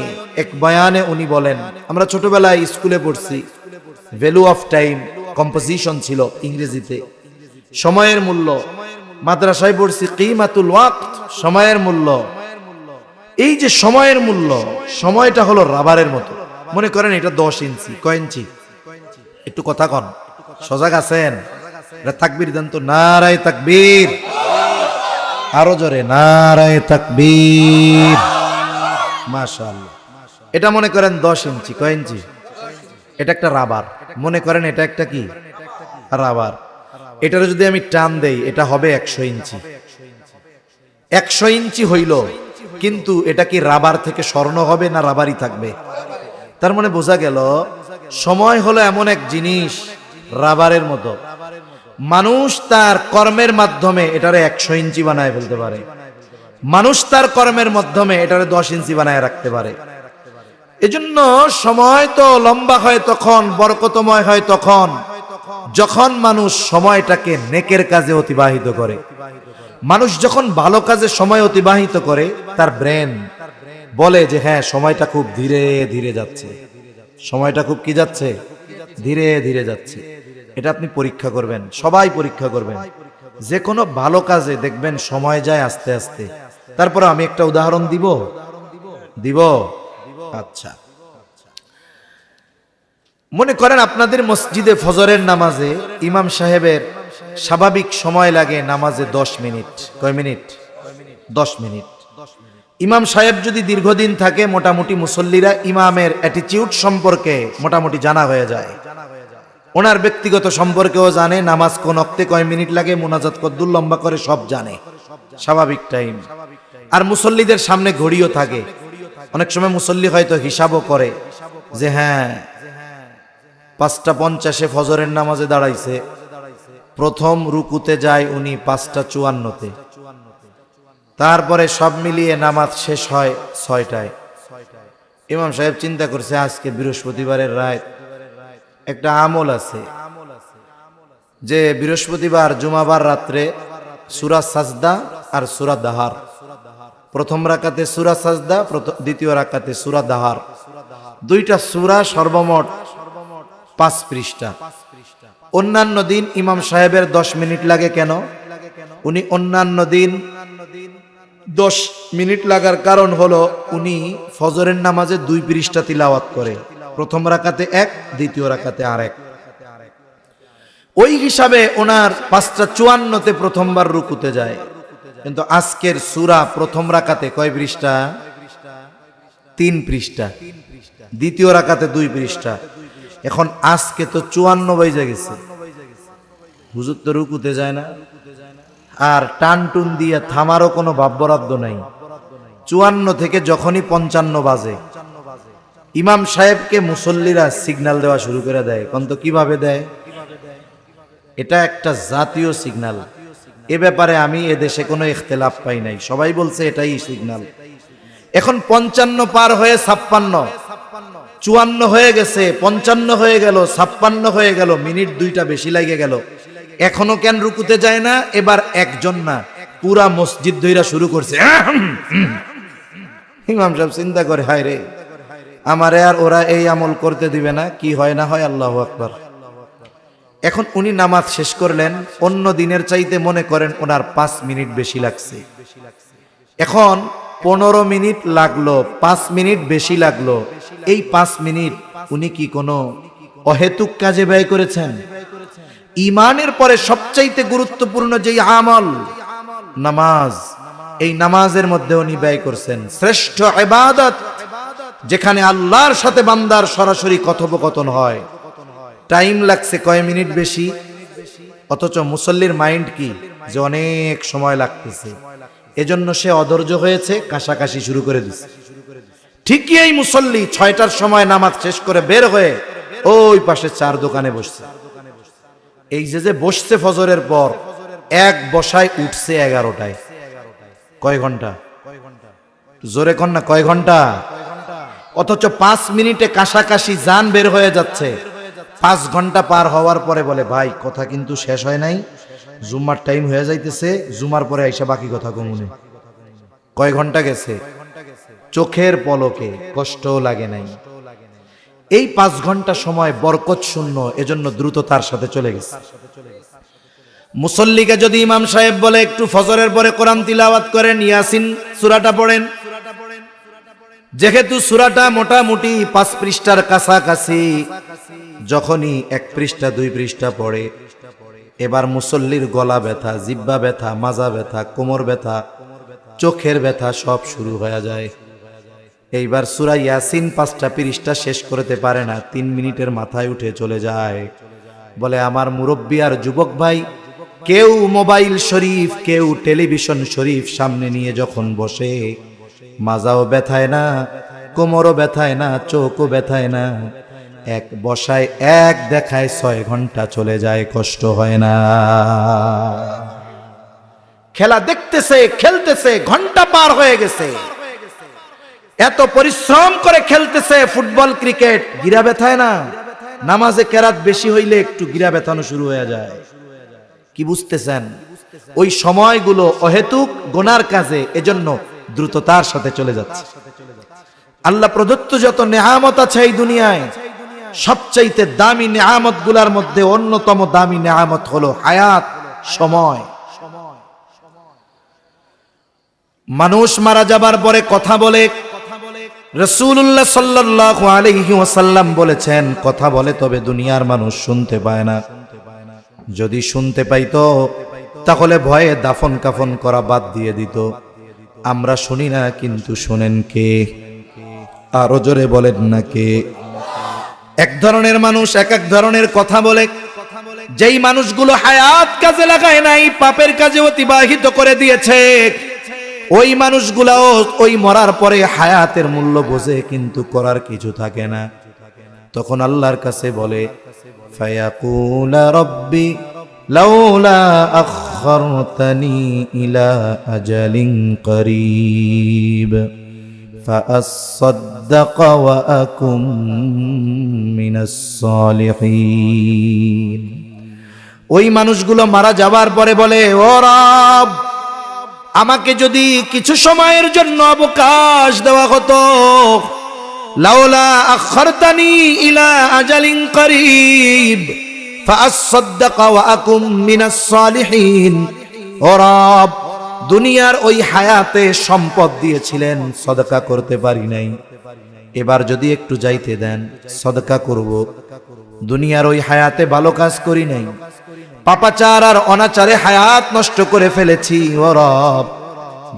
[SPEAKER 1] এক বয়ানে উনি বলেন, আমরা ছোটবেলায় স্কুলে পড়ছি, ভ্যালু অফ টাইম কম্পোজিশন ছিল ইংরেজিতে, সময়ের মূল্য। মাদ্রাসায় পড়ছি কিমাতুল ওয়াক্ত, সময়ের মূল্য। এই যে সময়ের মূল্য, সময়টা হলো রাবারের মতো। মনে করেন এটা 10 ইঞ্চি, কয় ইঞ্চি? একটু কথা কন, সজাগ আছেন? তাকবীর দেন তো, নারায়ে তাকবীর, আরো জোরে নারায়ে তাকবীর, মাশাআল্লাহ। এটা মনে করেন 10 ইঞ্চি, কয় ইঞ্চি? এটা একটা রাবার। মনে করেন এটা একটা কি? রাবার। এটার যদি আমি টান দেই, এটা হবে 100 ইঞ্চি। 100 ইঞ্চি হইল, কিন্তু এটা কি রাবার থেকে স্বর্ণ হবে না রাবারই থাকবে? তার মানে বোঝা গেল, সময় হলো এমন এক জিনিস রাবারের মতো। মানুষ তার কর্মের মাধ্যমে এটারে 100 ইঞ্চি বানায় ফেলতে পারে, মানুষ তার কর্মের মাধ্যমে এটারে 10 ইঞ্চি বানায় রাখতে পারে। এজন্য সময় তো লম্বা হয় তখন, বরকতময় হয় তখন, যখন মানুষ সময়টাকে নেকের কাজে অতিবাহিত করে। মানুষ যখন ভালো কাজে সময় অতিবাহিত করে তার ব্রেন বলে যে হ্যাঁ সময়টা খুব ধীরে ধীরে যাচ্ছে, সময়টা খুব কি যাচ্ছে, ধীরে ধীরে যাচ্ছে। এটা আপনি পরীক্ষা করবেন, সবাই পরীক্ষা করবেন। যে কোনো ভালো কাজে দেখবেন সময় যায় আস্তে আস্তে। তারপর আমি একটা উদাহরণ দিব। আচ্ছা, মনে করেন আপনাদের মসজিদে ফজরের নামাজে ইমাম সাহেবের স্বাভাবিক সময় লাগে নামাজে 10 মিনিট। কয় মিনিট? 10 মিনিট। ইমাম সাহেব যদি দীর্ঘদিন থাকে মোটামুটি মুসল্লিরা ইমামের অ্যাটিটিউড সম্পর্কে মোটামুটি জানা হয়ে যায়, ওনার ব্যক্তিগত সম্পর্কেও জানে, নামাজ কোন ওয়াক্তে কয় মিনিট লাগে, মুনাজাত কদ্দুর লম্বা করে সব জানে, স্বাভাবিক টাইম। আর মুসল্লিদের সামনে ঘড়িও থাকে। অনেক সময় মুসল্লি হয়তো হিসাবও করে যে হ্যাঁ 5:50 ফজরের নামাজে দাঁড়াইছে, প্রথম রুকুতে যায় উনি 5:54, তারপরে সব মিলিয়ে নামাজ শেষ হয় 6টায়। ইমাম সাহেব চিন্তা করছে আজকে বৃহস্পতিবারের রাত, একটা আমল আছে যে বৃহস্পতিবার জুমাবার রাত্রে সূরা সাজদা আর সূরা দাহার, প্রথম রাকাতে সূরা সাজদা, দ্বিতীয় রাকাতে সূরা দাহার, দুইটা সূরা সর্বমোট 5 পৃষ্ঠা। অন্যান্য দিন ইমাম সাহেবের 10 মিনিট লাগে কেন? উনি অন্যান্য দিন 10 মিনিট লাগার কারণ হলো উনি ফজরের নামাজে 2 পৃষ্ঠা তিলাওয়াত করে, প্রথম রাকাতে 1, দ্বিতীয় রাকাতে আরেক। ওই হিসাবে ওনার 5:54 প্রথমবার রুকুতে যায়। কিন্তু আজকের সূরা প্রথম রাকাতে কয় পৃষ্ঠা? 3 পৃষ্ঠা, দ্বিতীয় রাকাতে 2 পৃষ্ঠা। এখন আজকে তো 54 বেজে গেছে, হুজুর তো রুকুতে যায় না, আর টান টুন দিয়ে থামারও কোনো ভাব বরাদ্দ নাই। 54 থেকে যখনই 55 বাজে ইমাম সাহেবকে মুসল্লিরা সিগন্যাল দেওয়া শুরু করে দেয়। কোন তো কিভাবে দেয়? এটা একটা জাতীয় সিগন্যাল। এ ব্যাপারে আমি এদেশে কোনো ইখতিলাফ পাই নাই, সবাই বলছে এটাই সিগন্যাল। এখন 55 পার হয়ে 56, 54 হয়ে গেছে, 55 হয়ে গেল, 56 হয়ে গেল, মিনিট 2টা বেশি লাগে গেল। এখনো কেন রুকুতে যায় না? এবার একজন না, পুরা মসজিদ ধইরা শুরু করছে। ইমাম সাহেব চিন্তা করে হায় রে, আমারে আর ওরা এই আমল করতে দিবে না, কি হয় না হয়, আল্লাহু আকবার। এখন উনি নামাজ শেষ করলেন, অন্য দিনের চাইতে মনে করেন ওনার 5 মিনিট বেশি লাগছে। এখন 15 মিনিট লাগলো, 5 মিনিট বেশি লাগলো। এই 5 মিনিট উনি কি কোনো অহেতুক কাজে ব্যয় করেছেন? ঈমানের পরে সবচাইতে গুরুত্বপূর্ণ যেই আমল নামাজ, এই নামাজের মধ্যে উনি ব্যয় করছেন শ্রেষ্ঠ ইবাদত, যেখানে আল্লাহর সাথে বান্দার সরাসরি কথোপকথন হয়। টাইম লাগছে কয় মিনিট বেশি, অথচ মুসল্লির মাইন্ড কি যে অনেক সময় লাগতেছে, এজন্য সে অধৈর্য হয়েছে, কাশাকাশি শুরু করে দিচ্ছে। ঠিকই এই মুসল্লি 6টার সময় নামাজ শেষ করে বের হয়ে ওই পাশে 4 দোকানে বসছে। এই যে বসছে ফজরের পর, এক বসায় উঠছে 11টায়। কয় ঘন্টা? জোরে কন না, কয় ঘন্টা? অথচ 5 মিনিটে কাশাকাশি জান বের হয়ে যাচ্ছে। 5 ঘন্টা পার হওয়ার পরে বলে ভাই কথা কিন্তু শেষ হয় নাই, জুম্মার টাইম হয়ে যাইতেছে, জুমার পরে আইসা বাকি কথা কমুনে। কয় ঘন্টা গেছে? চোখের পলকে, কষ্টও লাগে নাই। এই 5 ঘন্টা সময় বরকত শূন্য, এজন্য দ্রুত তার সাথে চলে গেছে। মুসল্লিকে যদি ইমাম সাহেব বলে একটু ফজরের পরে কোরআন তিলাওয়াত করেন, ইয়াসিন সূরাটা পড়েন, যেহেতু সূরাটা মোটামুটি 5 পৃষ্ঠার কাছাকাছি, যখনই 1 পৃষ্ঠা 2 পৃষ্ঠা পড়ে, এবার মুসল্লির গলা ব্যথা, জিহ্বা ব্যথা, মাজা ব্যথা, কোমর ব্যথা, চোখের ব্যথা সব শুরু হয়ে যায়। এইবার সূরা ইয়াসিন 5টা পৃষ্ঠা শেষ করতে পারে না, 3 মিনিটের মাথায় উঠে চলে যায়। বলে আমার মুরব্বী আর যুবক ভাই, কেউ মোবাইল শরীফ, কেউ টেলিভিশন শরীফ সামনে নিয়ে যখন বসে, মাজাও ব্যথায় না, কোমরও ব্যথায় না, চোখও ব্যথায় না, এক বসায় এক দেখায় 6 ঘন্টা চলে যায়, কষ্ট হয় না। খেলা দেখতেছে, খেলতেছে, ঘন্টা পার হয়ে গেছে, এত পরিশ্রম করে খেলতেছে ফুটবল ক্রিকেট, গিরা ব্যথায় না। নামাজে কেরাত বেশি হইলে একটু গিরা ব্যথানো শুরু হয়ে যায়। কি বুঝতেছেন? ওই সময়গুলো অহেতুক গুনার কাজে এজন্য দ্রুততার সাথে চলে যাচ্ছে। আল্লাহ প্রদত্ত যত নেয়ামত আছে এই দুনিয়ায়, সবচাইতে দামি নেয়ামত গুলার মধ্যে অন্যতম দামি নেয়ামত হলো হায়াত, সময়। মানুষ মারা যাবার পরে কথা বলে, রাসূলুল্লাহ সাল্লাল্লাহু আলাইহি ওয়াসাল্লাম বলেছেন, কথা বলে তবে দুনিয়ার মানুষ শুনতে পায় না। যদি শুনতে পাইতো তাহলে ভয়ে দাফন কাফন করা বাদ দিয়ে দিত। আমরা শুনি না, কিন্তু শোনেন কে? আরো জোরে বলেন না কে? এক ধরনের মানুষ এক এক ধরনের কথা বলে। যেই মানুষগুলো হায়াত কাজে লাগায় নাই, পাপের কাজে অতিবাহিত করে দিয়েছে, ওই মানুষগুলাও ওই মরার পরে হায়াতের মূল্য বোঝে, কিন্তু করার কিছু থাকে না। তখন আল্লাহর কাছে বলে, ফায়াকুলা রাব্বি লাউলা আখখারতানি ইলা আজালিন করিব فأصدق وأكن من الصالحين। ওই মানুষগুলো মারা যাবার পরে বলে, ও রব, আমাকে যদি কিছু সময়ের জন্য অবকাশ দেওয়া হতো, লাউলা আখখারতানি ইলা আজালিন করিব ফাআসসাদদাক ওয়া আকুম মিনাস সালিহিন। ও রব, দুনিয়ার ওই হায়াতে সম্পদ দিয়েছিলেন, সদকা করতে পারি নাই, এবার যদি একটু যাইতে দেন সদকা করব। দুনিয়ার ওই হায়াতে ভালো কাজ করি নাই, পাপাচার আর অনাচারে হায়াত নষ্ট করে ফেলেছি। ও রব,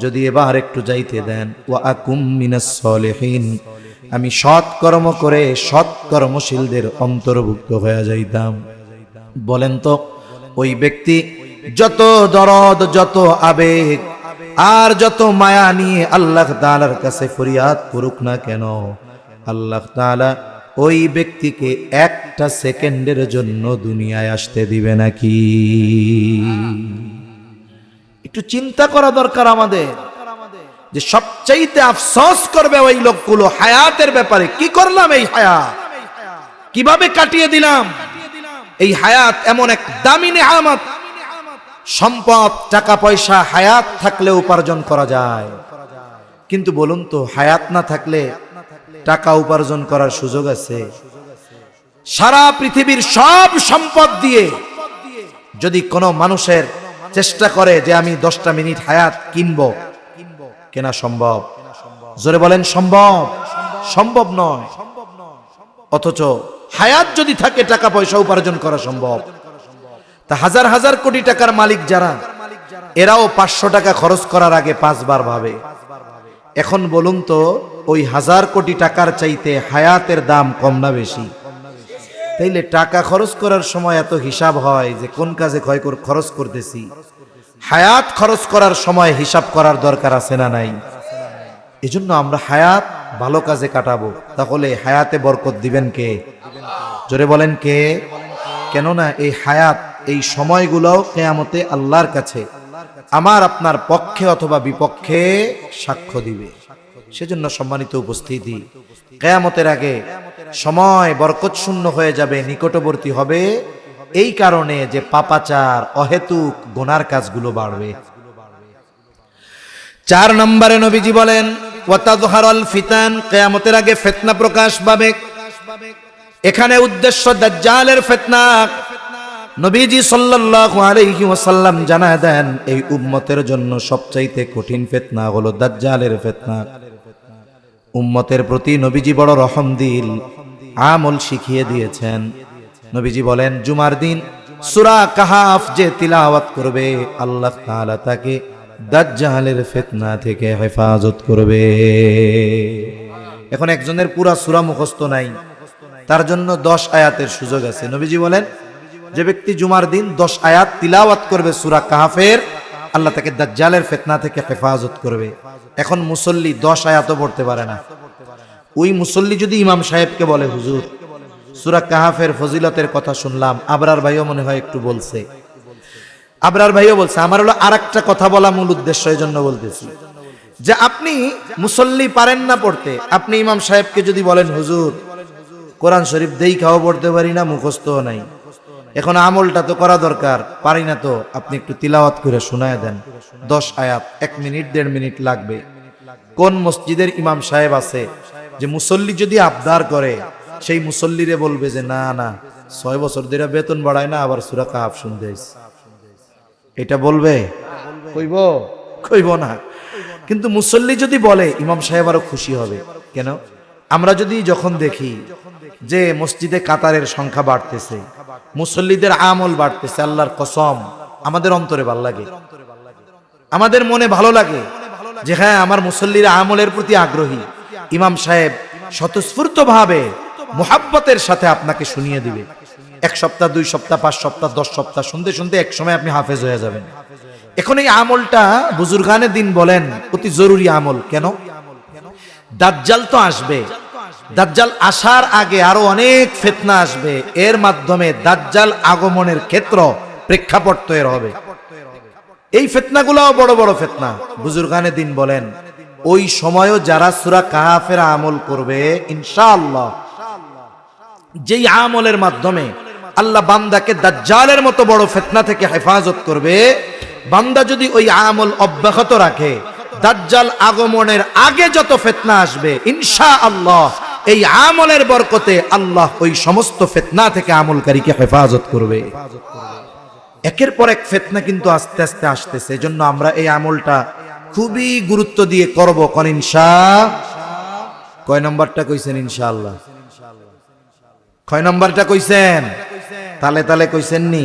[SPEAKER 1] যদি এবার একটু যাইতে দেন, ওয়া আকুম মিনাস সালিহিন, আমি সৎ কর্ম করে সৎ কর্মশীলদের অন্তর্ভুক্ত হয়ে যাইতাম। বলেন তো, ওই ব্যক্তি যত দরদ, যত আবেগ আর যত মায়া নিয়ে আল্লাহ তাআলার কাছে ফরিয়াদ করুক না কেন, আল্লাহ তাআলা ওই ব্যক্তিকে একটা সেকেন্ডের জন্য দুনিয়ায় আসতে দিবে নাকি? একটু চিন্তা করা দরকার আমাদের, যে সবচাইতে আফসোস করবে ওই লোকগুলো হায়াতের ব্যাপারে। কি করলাম এই হায়াত, কিভাবে কাটিয়ে দিলাম এই হায়াত? এমন এক দামি নেয়ামত, সম্পদ, টাকা পয়সা হায়াত থাকলে উপার্জন করা যায়, কিন্তু বলুন তো, হায়াত না থাকলে টাকা উপার্জন করার সুযোগ আছে? সারা পৃথিবীর সব সম্পদ দিয়ে যদি কোনো মানুষের চেষ্টা করে যে আমি 10টা মিনিট হায়াত কিনবো, কেনা সম্ভব? জোরে বলেন, সম্ভব? সম্ভব নয়। অথচ হায়াত যদি থাকে টাকা পয়সা উপার্জন করা সম্ভব। তা হাজার হাজার কোটি টাকার মালিক যারা, এরাও 500 টাকা খরচ করার আগে 5 বার ভাবে। এখন বলুন তো, ওই 1000 কোটি টাকার চাইতে হায়াতের দাম কম না বেশি? তাইলে টাকা খরচ করার সময় এত হিসাব হয় যে কোন কাজে খরচ করতেছি, হায়াত খরচ করার সময় হিসাব করার দরকার আছে না নাই? এজন্য আমরা হায়াত ভালো কাজে কাটাবো, তাহলে হায়াতে বরকত দিবেন কে? জোরে বলেন কে? কেননা এই হায়াত, এই সময়গুলোও কিয়ামতে আল্লাহর কাছে আমার আপনার পক্ষে অথবা বিপক্ষে সাক্ষ্য দিবে। সেজন্য সম্মানিত উপস্থিতি, কিয়ামতের আগে সময় বরকত শূন্য হয়ে যাবে, নিকটবর্তী হবে, এই কারণে যে পাপাচার, অহেতুক গুনার কাজগুলো বাড়বে। 4 নম্বরে নবীজি বলেন, ওয়াতাযহারুল ফিতান, কিয়ামতের আগে ফিতনা প্রকাশ পাবে। এখানে উদ্দেশ্য দাজ্জালের ফিতনা। নবীজি সাল্লাল্লাহু আলাইহি ওয়াসাল্লাম জানায় দেন, এই উম্মতের জন্য সবচাইতে কঠিন ফিতনা হলো দাজ্জালের ফিতনা। উম্মতের প্রতি নবীজি বড় রহম দিল, আমল শিখিয়ে দিয়েছেন। নবীজি বলেন, জুমার দিন সূরা কাহাফ যে তিলাওয়াত করবে, আল্লাহ তাআলা তাকে দাজ্জালের ফিতনা থেকে হেফাজত করবে। এখন একজনের পুরা সূরা মুখস্থ নাই, তার জন্য 10 আয়াতের সুযোগ আছে। নবীজি বলেন, যে ব্যক্তি জুমার দিন 10 আয়াত তিলাওয়াত করবে সূরা কাহাফের, আল্লাহ তাকে দাজ্জালের ফিতনা থেকে হেফাজত করবে। এখন মুসল্লি 10 আয়াতও পড়তে পারে না। ওই মুসল্লি যদি ইমাম সাহেবকে বলে, হুজুর সূরা কাহাফের ফজিলতের কথা শুনলাম, আবরার ভাইও মনে হয় একটু বলছে, আবরার ভাইও বলছে, আমার হলো আরেকটা কথা বলা মূল উদ্দেশ্য, এই জন্য বলতেছি যে আপনি মুসল্লি পারেন না পড়তে, আপনি ইমাম সাহেবকে যদি বলেন, হুজুর কোরআন শরীফ দেই খাও পড়তে পারি না, মুখস্থও নাই, এখন আমলটা তো করা দরকার, পারি না তো আপনি একটু তিলাওয়াত করে শোনায় দেন 10 আয়াত, 1 মিনিট 1.5 মিনিট লাগবে। কোন মসজিদের ইমাম সাহেব আছে যে মুসল্লি যদি আবদার করে সেই মুসল্লিরে বলবে যে না না 6 বছর ধরে বেতন বাড়ায় না আবার সূরা কাহাফ শুনতে আইছি? এটা বলবে? কইব না। কিন্তু মুসল্লি যদি বলে ইমাম সাহেব আরো খুশি হবে। কেন? আমরা যদি যখন দেখি যে মসজিদে কাতারের সংখ্যা বাড়তেছে, মুসল্লিদের আমল বাড়তেছে, আল্লাহর কসম আমাদের অন্তরে ভালো লাগে, আমাদের মনে ভালো লাগে যে হ্যাঁ আমার মুসল্লিরা আমলের প্রতি আগ্রহী। ইমাম সাহেব স্বতঃস্ফূর্ত ভাবে মুহাব্বতের সাথে আপনাকে শুনিয়ে দিবে। 1 সপ্তাহ 2 সপ্তাহ 5 সপ্তাহ 10 সপ্তাহ শুনতে শুনতে এক সময় আপনি হাফেজ হয়ে যাবেন। এখন এই আমলটা বুজুর্গানে দিন বলেন অতি জরুরি আমল। কেন? দাজ্জাল তো আসবে, দাজ্জাল আসার আগে আরো অনেক ফিতনা আসবে, এর মাধ্যমে দাজ্জাল আগমনের ক্ষেত্র প্রেক্ষাপট তৈরি হবে। এই ফিতনাগুলোও বড় বড় ফিতনা। বুজুর্গানে দিন বলেন ওই সময়ও যারা সূরা কাহাফের আমল করবে ইনশাআল্লাহ, যেই আমলের মাধ্যমে আল্লাহ বান্দাকে দাজ্জালের মতো বড় ফিতনা থেকে হেফাজত করবে, বান্দা যদি ওই আমল অব্যাহত রাখে, দাজ্জাল আগমনের আগে যত ফিতনা আসবে ইনশাআল্লাহ এই আমলের বরকতে আল্লাহ ওই সমস্ত ফিতনা থেকে আমলকারীকে হেফাজত করবে। একের পর এক ফিতনা কিন্তু আস্তে আস্তে আসতেছে, এজন্য আমরা এই আমলটা খুবই গুরুত্ব দিয়ে করব। কোন কয় নম্বরটা কইছেন? ইনশাআল্লাহ। কয় নম্বরটা কইছেন? তালে তালে কইছেন নি?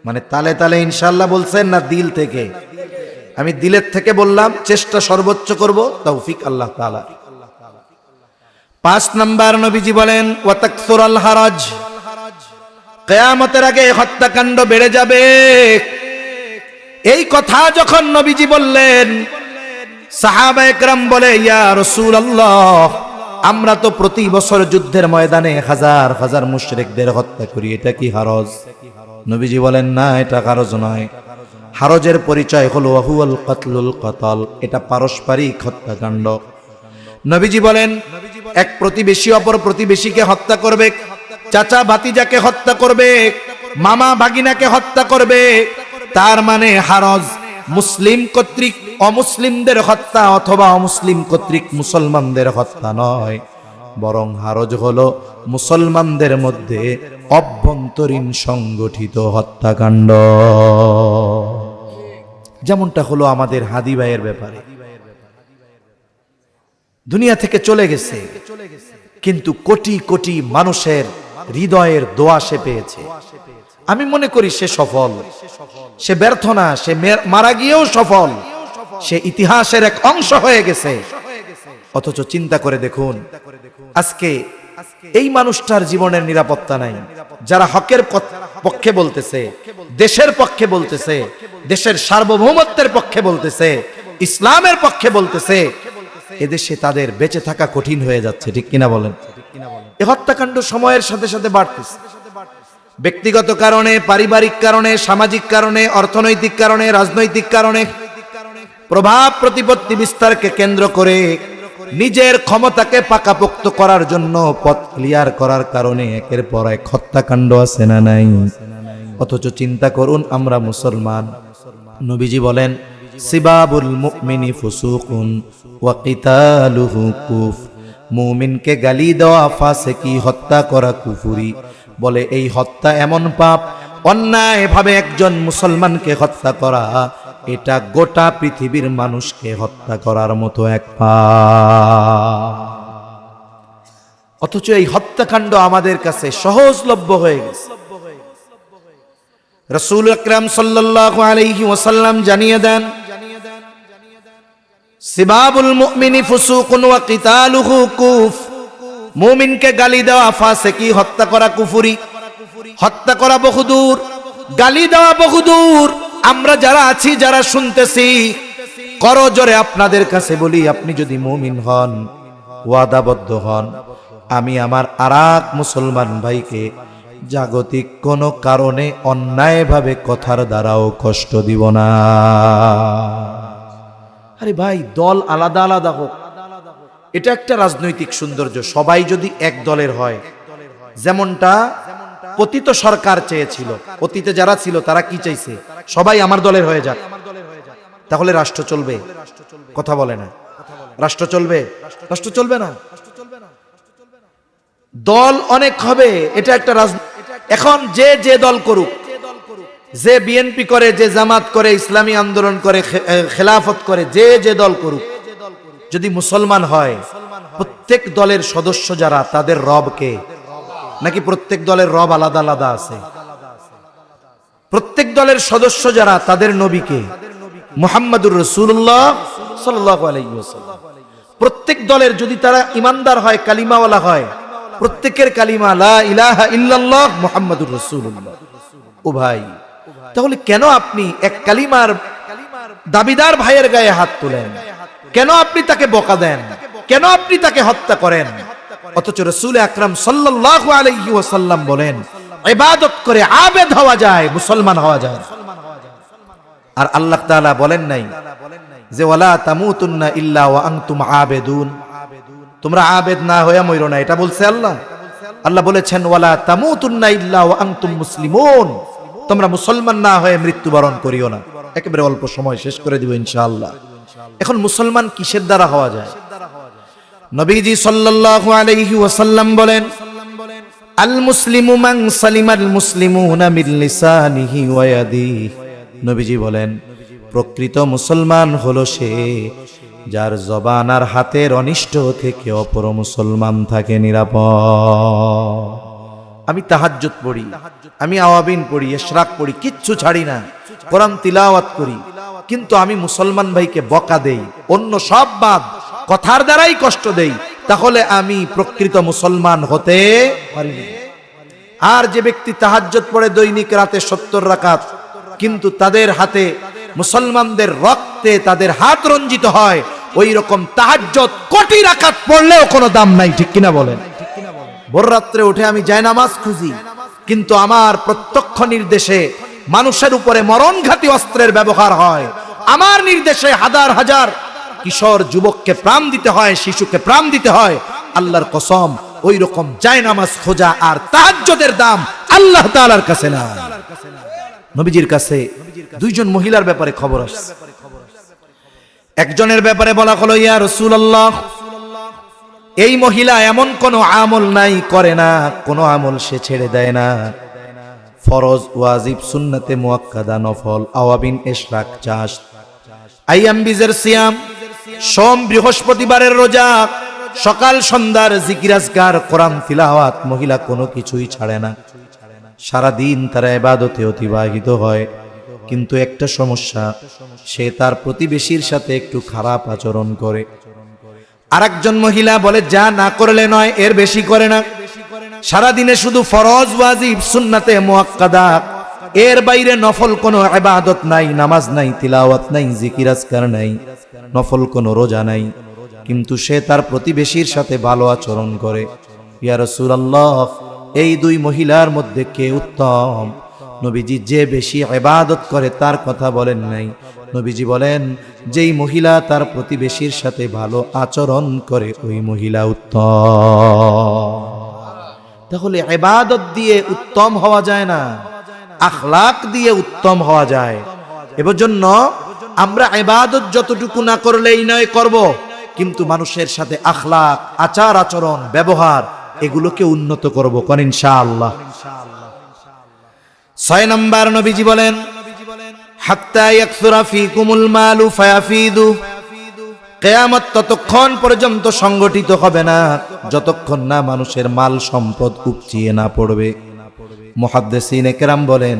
[SPEAKER 1] মানে তালে তালে ইনশাআল্লাহ বলছেন না দিল থেকে? আমি দিলের থেকে বললাম, চেষ্টা সর্বোচ্চ করব, তৌফিক আল্লাহ তাআলা। 5 নাম্বার নবীজি বলেন ওয়াতাকসুরাল হারাজ, কিয়ামতের আগে হত্যাকাণ্ড বেড়ে যাবে। এই কথা যখন নবীজি বললেন, সাহাবায়ে কেরাম বলে ইয়া রাসূলুল্লাহ, আমরা তো প্রতি বছর যুদ্ধের ময়দানে হাজার হাজার মুশরিকদের হত্যা করি, এটা কি হারজ? নবীজি বলেন না, এটা হারজ নয়। হারজের পরিচয় হলো ওয়াহুয়াল কাতলুল কাতাল, এটা পারস্পরিক হত্যাকাণ্ড। নবীজি বলেন এক প্রতিবেশী অপর প্রতিবেশীকে হত্যা করবে, চাচা ভাতিজাকে হত্যা করবে, মামা ভাগিনাকে হত্যা করবে, তার মানে হারজ মুসলিম কর্তৃক অমুসলিমদের হত্যা অথবা অমুসলিম কর্তৃক মুসলমানদের হত্যা নয়, বরং হারজ হলো মুসলমানদের মধ্যে অভ্যন্তরীণ সংগঠিত হত্যাকাণ্ড। যেমনটা হলো আমাদের হাদি ভাইয়ের ব্যাপারে। দুনিয়া থেকে চলে গেছে, কিন্তু কোটি কোটি মানুষের হৃদয়ের দোয়া সে পেয়েছে। আমি মনে করি সে সফল, সে ব্যর্থ না, সে মারা গিয়েও সফল, সে ইতিহাসের এক অংশ হয়ে গেছে। অথচ চিন্তা করে দেখুন আজকে এই মানুষটার জীবনের নিরাপত্তা নাই। যারা হকের পক্ষে বলতেছে, দেশের পক্ষে বলতেছে, দেশের সার্বভৌমত্বের পক্ষে বলতেছে, ইসলামের পক্ষে বলতেছে, এদেশে তাদের বেঁচে থাকা কঠিন হয়ে যাচ্ছে। ঠিক কিনা বলেন? এই হত্যাকাণ্ড সময়ের সাথে সাথে বাড়তেছে। ব্যক্তিগত কারণে, পারিবারিক কারণে, সামাজিক কারণে, অর্থনৈতিক কারণে, রাজনৈতিক কারণে, প্রভাব প্রতিপত্তি বিস্তারকে কেন্দ্র করে নিজের ক্ষমতাকে পাকাপোক্ত করার জন্য পথ ক্লিয়ার করার কারণে একের পর এক হত্যাকাণ্ড আছে না নাই? অথচ চিন্তা করুন আমরা মুসলমান। নবীজি বলেন সিবাবুল মুমিনি ফুসুকুন ওয়া কিতালুহু কুফর, মুমিনকে গালি দেওয়া ফাসিকি, হত্যা করা কুফরি। বলে এই হত্যা এমন পাপ, অন্যায়ভাবে একজন মুসলমানকে হত্যা করা এটা গোটা পৃথিবীর মানুষকে হত্যা করার মতো এক পাপ। অথচ এই হত্যাকাণ্ড আমাদের কাছে সহজলভ্য হয়ে গেছে। রাসূল আকরাম সাল্লাল্লাহু আলাইহি ওয়াসাল্লাম জানিয়ে দেন সিবাবুল মুমিনি ফুসুকুন ওয়া কিতালুহু কুফর, মুমিনকে গালি দেওয়া ফাসিকি, হত্যা করা কুফরি। হত্যা করা বহুদূর, গালি দেওয়া বহুদূর। আমরা যারা আছি, যারা শুনতেছি, করজোরে আপনাদের কাছে বলি, আপনি যদি মুমিন হন, ওয়াদাবদ্ধ হন, আমি আমার আরেক মুসলমান ভাইকে জাগতিক কোনো কারণে অন্যায়ভাবে কথার দ্বারাও কষ্ট দিব না। আরে ভাই, দল আলাদা আলাদা হোক, এটা একটা রাজনৈতিক সৌন্দর্য। সবাই যদি এক দলের হয়, যেমনটা পতিত সরকার চেয়েছিল। অতীতে যারা ছিল তারা কি চাইছে? সবাই আমার দলের হয়ে যাক। তাহলে রাষ্ট্র চলবে? কথা বলে না। রাষ্ট্র চলবে? রাষ্ট্র চলবে না। দল অনেক হবে, এটা একটা রাজনীতি। এখন যে যে দল করুক, যে বিএনপি করে, যে জামাত করে, ইসলামী আন্দোলন করে, খেলাফত করে, যে যে দল করুক, যদি মুসলমান হয়, প্রত্যেক দলের সদস্য যারা তাদের রবকে, নাকি প্রত্যেক দলের রব আলাদা আলাদা আছে? প্রত্যেক দলের সদস্য যারা তাদের নবীকে, মুহাম্মাদুর রাসূলুল্লাহ সাল্লাল্লাহু আলাইহি ওয়াসাল্লাম। প্রত্যেক দলের যদি তারা ইমানদার হয়, কালিমাওয়ালা হয়, প্রত্যেকের কালিমা লা ইলাহা ইল্লাল্লাহ মুহাম্মাদুর রাসূলুল্লাহ। ও ভাই, তাহলে কেন আপনি এক কালিমার দাবিদার ভাইয়ের গায়ে হাত তোলেন? কেন আপনি তাকে বকা দেন? কেন আপনি তাকে হত্যা করেন? অথচ রাসূল আকরাম সাল্লাল্লাহু আলাইহি ওয়াসাল্লাম বলেন, ইবাদত করে আবেদ হওয়া যায়, মুসলমান হওয়া যায়। আর আল্লাহ তাআলা বলেন নাই যে ওয়ালা তামুতুন্না ইল্লা ওয়া আনতুম আবেদুন, তোমরা আবেদ না হয়ে মরো না, এটা বলছে আল্লাহ? আল্লাহ বলেছেন ওয়ালা তামুতুন্না ইল্লা ওয়া আনতুম মুসলিমুন, তোমরা মুসলমান না হয়ে মৃত্যুবরণ করিও না। একেবারে অল্প সময় শেষ করে দিব ইনশাআল্লাহ। এখন মুসলমান কিসের দ্বারা হওয়া যায়? নবীজি সাল্লাল্লাহু আলাইহি ওয়াসাল্লাম বলেন, আল মুসলিমু মান সালিমাল মুসলিমুনা মিন লিসানিহি ওয়া ইয়াদিহি। নবীজি বলেন, প্রকৃত মুসলমান হলো সে যার জবান আর হাতের অনিষ্ট থেকে অপর মুসলমান থাকে নিরাপদ। আমি তাহাজ্জুদ পড়ি, আমি আওয়াবিন পড়ি, ইশরাক পড়ি, কিচ্ছু ছাড়ি না, কোরআন তিলাওয়াত করি, কিন্তু আমি মুসলমান ভাইকে বকা দেই, অন্য সব বাদ, কথার দ্বারাই কষ্ট দেই, তাহলে আমি প্রকৃত মুসলমান হতে পারি না। আর যে ব্যক্তি তাহাজ্জুদ পড়ে দৈনিক রাতে 70 রাকাত, কিন্তু তাদের হাতে মুসলমানদের রক্তে তাদের হাত রঞ্জিত হয়, ওই রকম তাহাজ্জুদ কোটি রাকাত পড়লেও কোনো দাম নাই। ঠিক কিনা বলেন? ভোর রাত্রে উঠে আমি জায়নামাজ খুঁজি, কিন্তু আমার প্রত্যক্ষ নির্দেশে মানুষের উপরে মরণঘাতী অস্ত্রের ব্যবহার হয়, আমার নির্দেশে হাজার হাজার কিশোর যুবককে প্রাণ দিতে হয়, শিশুকে প্রাণ দিতে হয়। আল্লাহর কসম, ওই রকম জায়নামাজ খোঁজা আর তাহাজ্জুদের দাম আল্লাহ তাআলার কাছে না। নবীজির কাছে দুইজন মহিলার ব্যাপারে খবর আসছে। একজনের ব্যাপারে বলা হলো, ইয়া রাসূলুল্লাহ, এই মহিলা এমন কোন আমল নাই করে না, কোন আমল সে ছেড়ে দেয় না, ফরজ, ওয়াজিব, সুন্নতে মুআক্কাদা, নফল, আওয়াবিন, ইশরাক, চাষ, আইয়াম বিজের সিয়াম, সোম বৃহস্পতিবারের রোজা, সকাল সন্ধ্যার জিকির আজকার, কোরআন তিলাওয়াত, মহিলা কোনো কিছুই ছাড়ে না। সারা দিন তারা ইবাদতে অতিবাহিত হয়, কিন্তু একটা সমস্যা, সে তার প্রতিবেশীর সাথে একটু খারাপ আচরণ করে। আরেকজন মহিলা বলে, যা না করলে নয়, এর বেশি করে না, সারা দিনে শুধু ফরজ, ওয়াজিব, সুন্নাতে মুআক্কাদা, এর বাইরে নফল কোনো ইবাদত নাই, নামাজ নাই, তিলাওয়াত নাই, জিকির আজকার নাই, নফল কোনো রোজা নাই, কিন্তু সে তার প্রতিবেশীর সাথে ভালো আচরণ করে। ইয়া রাসূলুল্লাহ, এই দুই মহিলার মধ্যে কে উত্তম? নবীজি যে বেশি ইবাদত করে তার কথা বলেন নাই, নবীজি বলেন যেই মহিলা তার প্রতিবেশীর সাথে ভালো আচরণ করে ওই মহিলা উত্তম। তাহলে ইবাদত দিয়ে উত্তম হওয়া যায় না, আখলাক দিয়ে উত্তম হওয়া যায়। এজন্য আমরা ইবাদত যতটুকু না করলেই নয় করব, কিন্তু মানুষের সাথে আখলাক, আচার আচরণ, ব্যবহার, এগুলোকে উন্নত করব, কোন ইনশাআল্লাহ। 6 নম্বর নবীজি বলেন, হাত্তা ইয়াকসুরা ফীকুমুল মালু ফায়াফিদু, কিয়ামত ততক্ষণ পর্যন্ত সংগঠিত হবে না যতক্ষণ না মানুষের মাল সম্পদ উপচিয়ে না পড়বে। মুহাদ্দিসিনে কেরাম বলেন,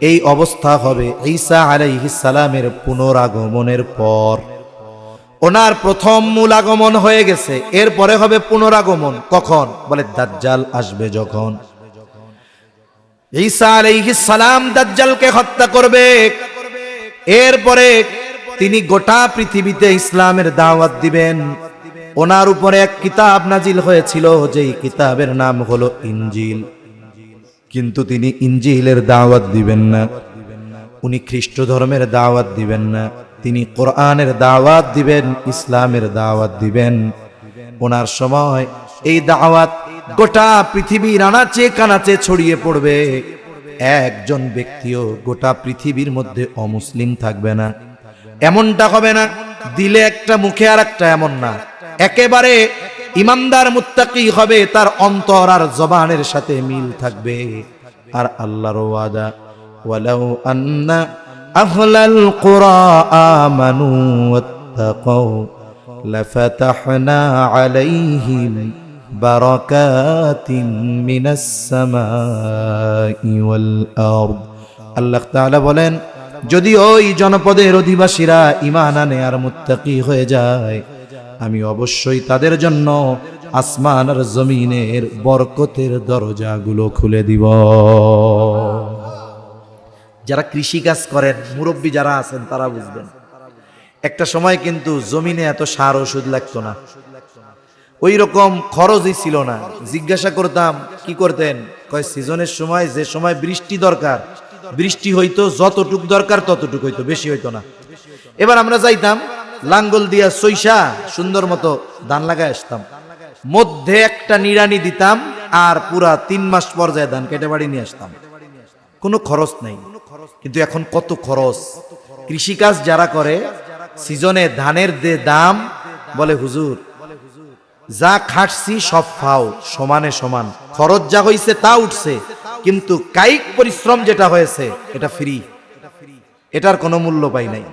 [SPEAKER 1] এই অবস্থা হবে ঈসা আলাইহিস সালামের পুনরাগমনের পর। ওনার প্রথম মূল আগমন হয়ে গেছে, এরপরে হবে পুনরাগমন। কখন? বলে দাজ্জাল আসবে যখন। ঈসা আলাইহিস সালাম দাজ্জালকে হত্যা করবে, এরপরে তিনি গোটা পৃথিবীতে ইসলামের দাওয়াত দিবেন। ওনার উপরে এক কিতাব নাজিল হয়েছিল, যেই কিতাবের নাম হলো ইনজিল, কিন্তু তিনি ইনজিলের দাওয়াত দিবেন না, উনি খ্রিস্ট ধর্মের দাওয়াত দিবেন না, তিনি কোরআনের দাওয়াত দিবেন, ইসলামের দাওয়াত দিবেন। ওনার সময় এই দাওয়াত গোটা পৃথিবীর আনাচে কানাচে ছড়িয়ে পড়বে, একজন ব্যক্তিও গোটা পৃথিবীর মধ্যে অমুসলিম থাকবে না। এমনটা হবে না, দিলে একটা মুখে আর একটা, এমন না। একেবারে ইমানদার মুত্তাকি হবে, তার অন্তর আর জবানের সাথে মিল থাকবে। আর আল্লাহর ওয়াদা, ওয়ালাউ আন্না আহলাল কুরা আমানু ওয়াত্তাকাউ লাফাতাহনা আলাইহিম বারাকাতিন মিনাস সামাই ওয়াল আরদ। আল্লাহ তাআলা বলেন, যদি ওই জনপদের অধিবাসীরা ঈমান আনে আর মুত্তাকি হয়ে যায়, আমি অবশ্যই তাদের জন্য আসমান আর জমিনের বরকতের দরজাগুলো খুলে দিব। যারা কৃষি কাজ করেন, মুরব্বী যারা আছেন তারা বুঝবেন, একটা সময় কিন্তু জমিনে এত সার ওষুধ লাগতো না, ওই রকম খরচই ছিল না। জিজ্ঞাসা করতাম কি করতেন, কয় সিজনের সময় যে সময় বৃষ্টি দরকার, বৃষ্টি হইতো, যতটুক দরকার ততটুক হইতো, বেশি হইতো না। এবার আমরা যাইতাম লাঙ্গল দিয়া সইসা সুন্দর মতো ধান লাগাই আসতাম, মধ্যে একটা নিড়ানি দিতাম, আর পুরা 3 মাস পর্যায়ে ধান কেটে বাড়ি নিয়ে আসতাম, কোনো খরচ নেই। কিন্তু এখন কত খরচ। কৃষিকাজ যারা করে, সিজনে ধানের যে দাম, বলে হুজুর যা খাটছি সব ফাও, সমানে সমান, খরচ যা হইছে তা উঠছে, কিন্তু কায়িক পরিশ্রম যেটা হয়েছে এটা ফ্রি, এটার কোনো মূল্য পাই নাই।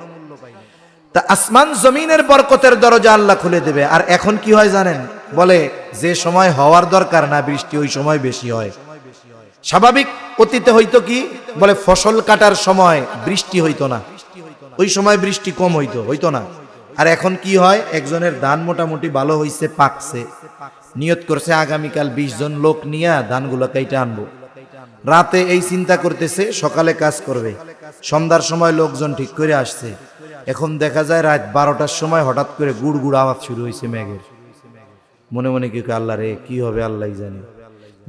[SPEAKER 1] তা আসমান জমিনের বরকতের দরজা আল্লাহ খুলে দেবে। আর এখন কি হয় জানেন, বলে যে সময় হওয়ার দরকার না বৃষ্টি, ওই সময় বেশি হয়। স্বাভাবিক অতীতে হইতো কি, বলে ফসল কাটার সময় বৃষ্টি হইতো না, ওই সময় বৃষ্টি কম হইতো না। আর এখন কি হয়, একজনের ধান মোটামুটি ভালো হইছে, পাকছে, নিয়ত করছে আগামীকাল 20 জন লোক নিয়ে ধানগুলো কাইটা আনবো। রাতে এই চিন্তা করতেছে, সকালে কাজ করবে, সন্ধ্যার সময় লোকজন ঠিক করে আসছে। এখন দেখা যায় রাত 12টার সময় হঠাৎ করে গুড় গুড় আওয়াজ শুরু হয়েছে মেঘের। মনে মনে কি আল্লাহ রে, কি হবে আল্লাহ জানে।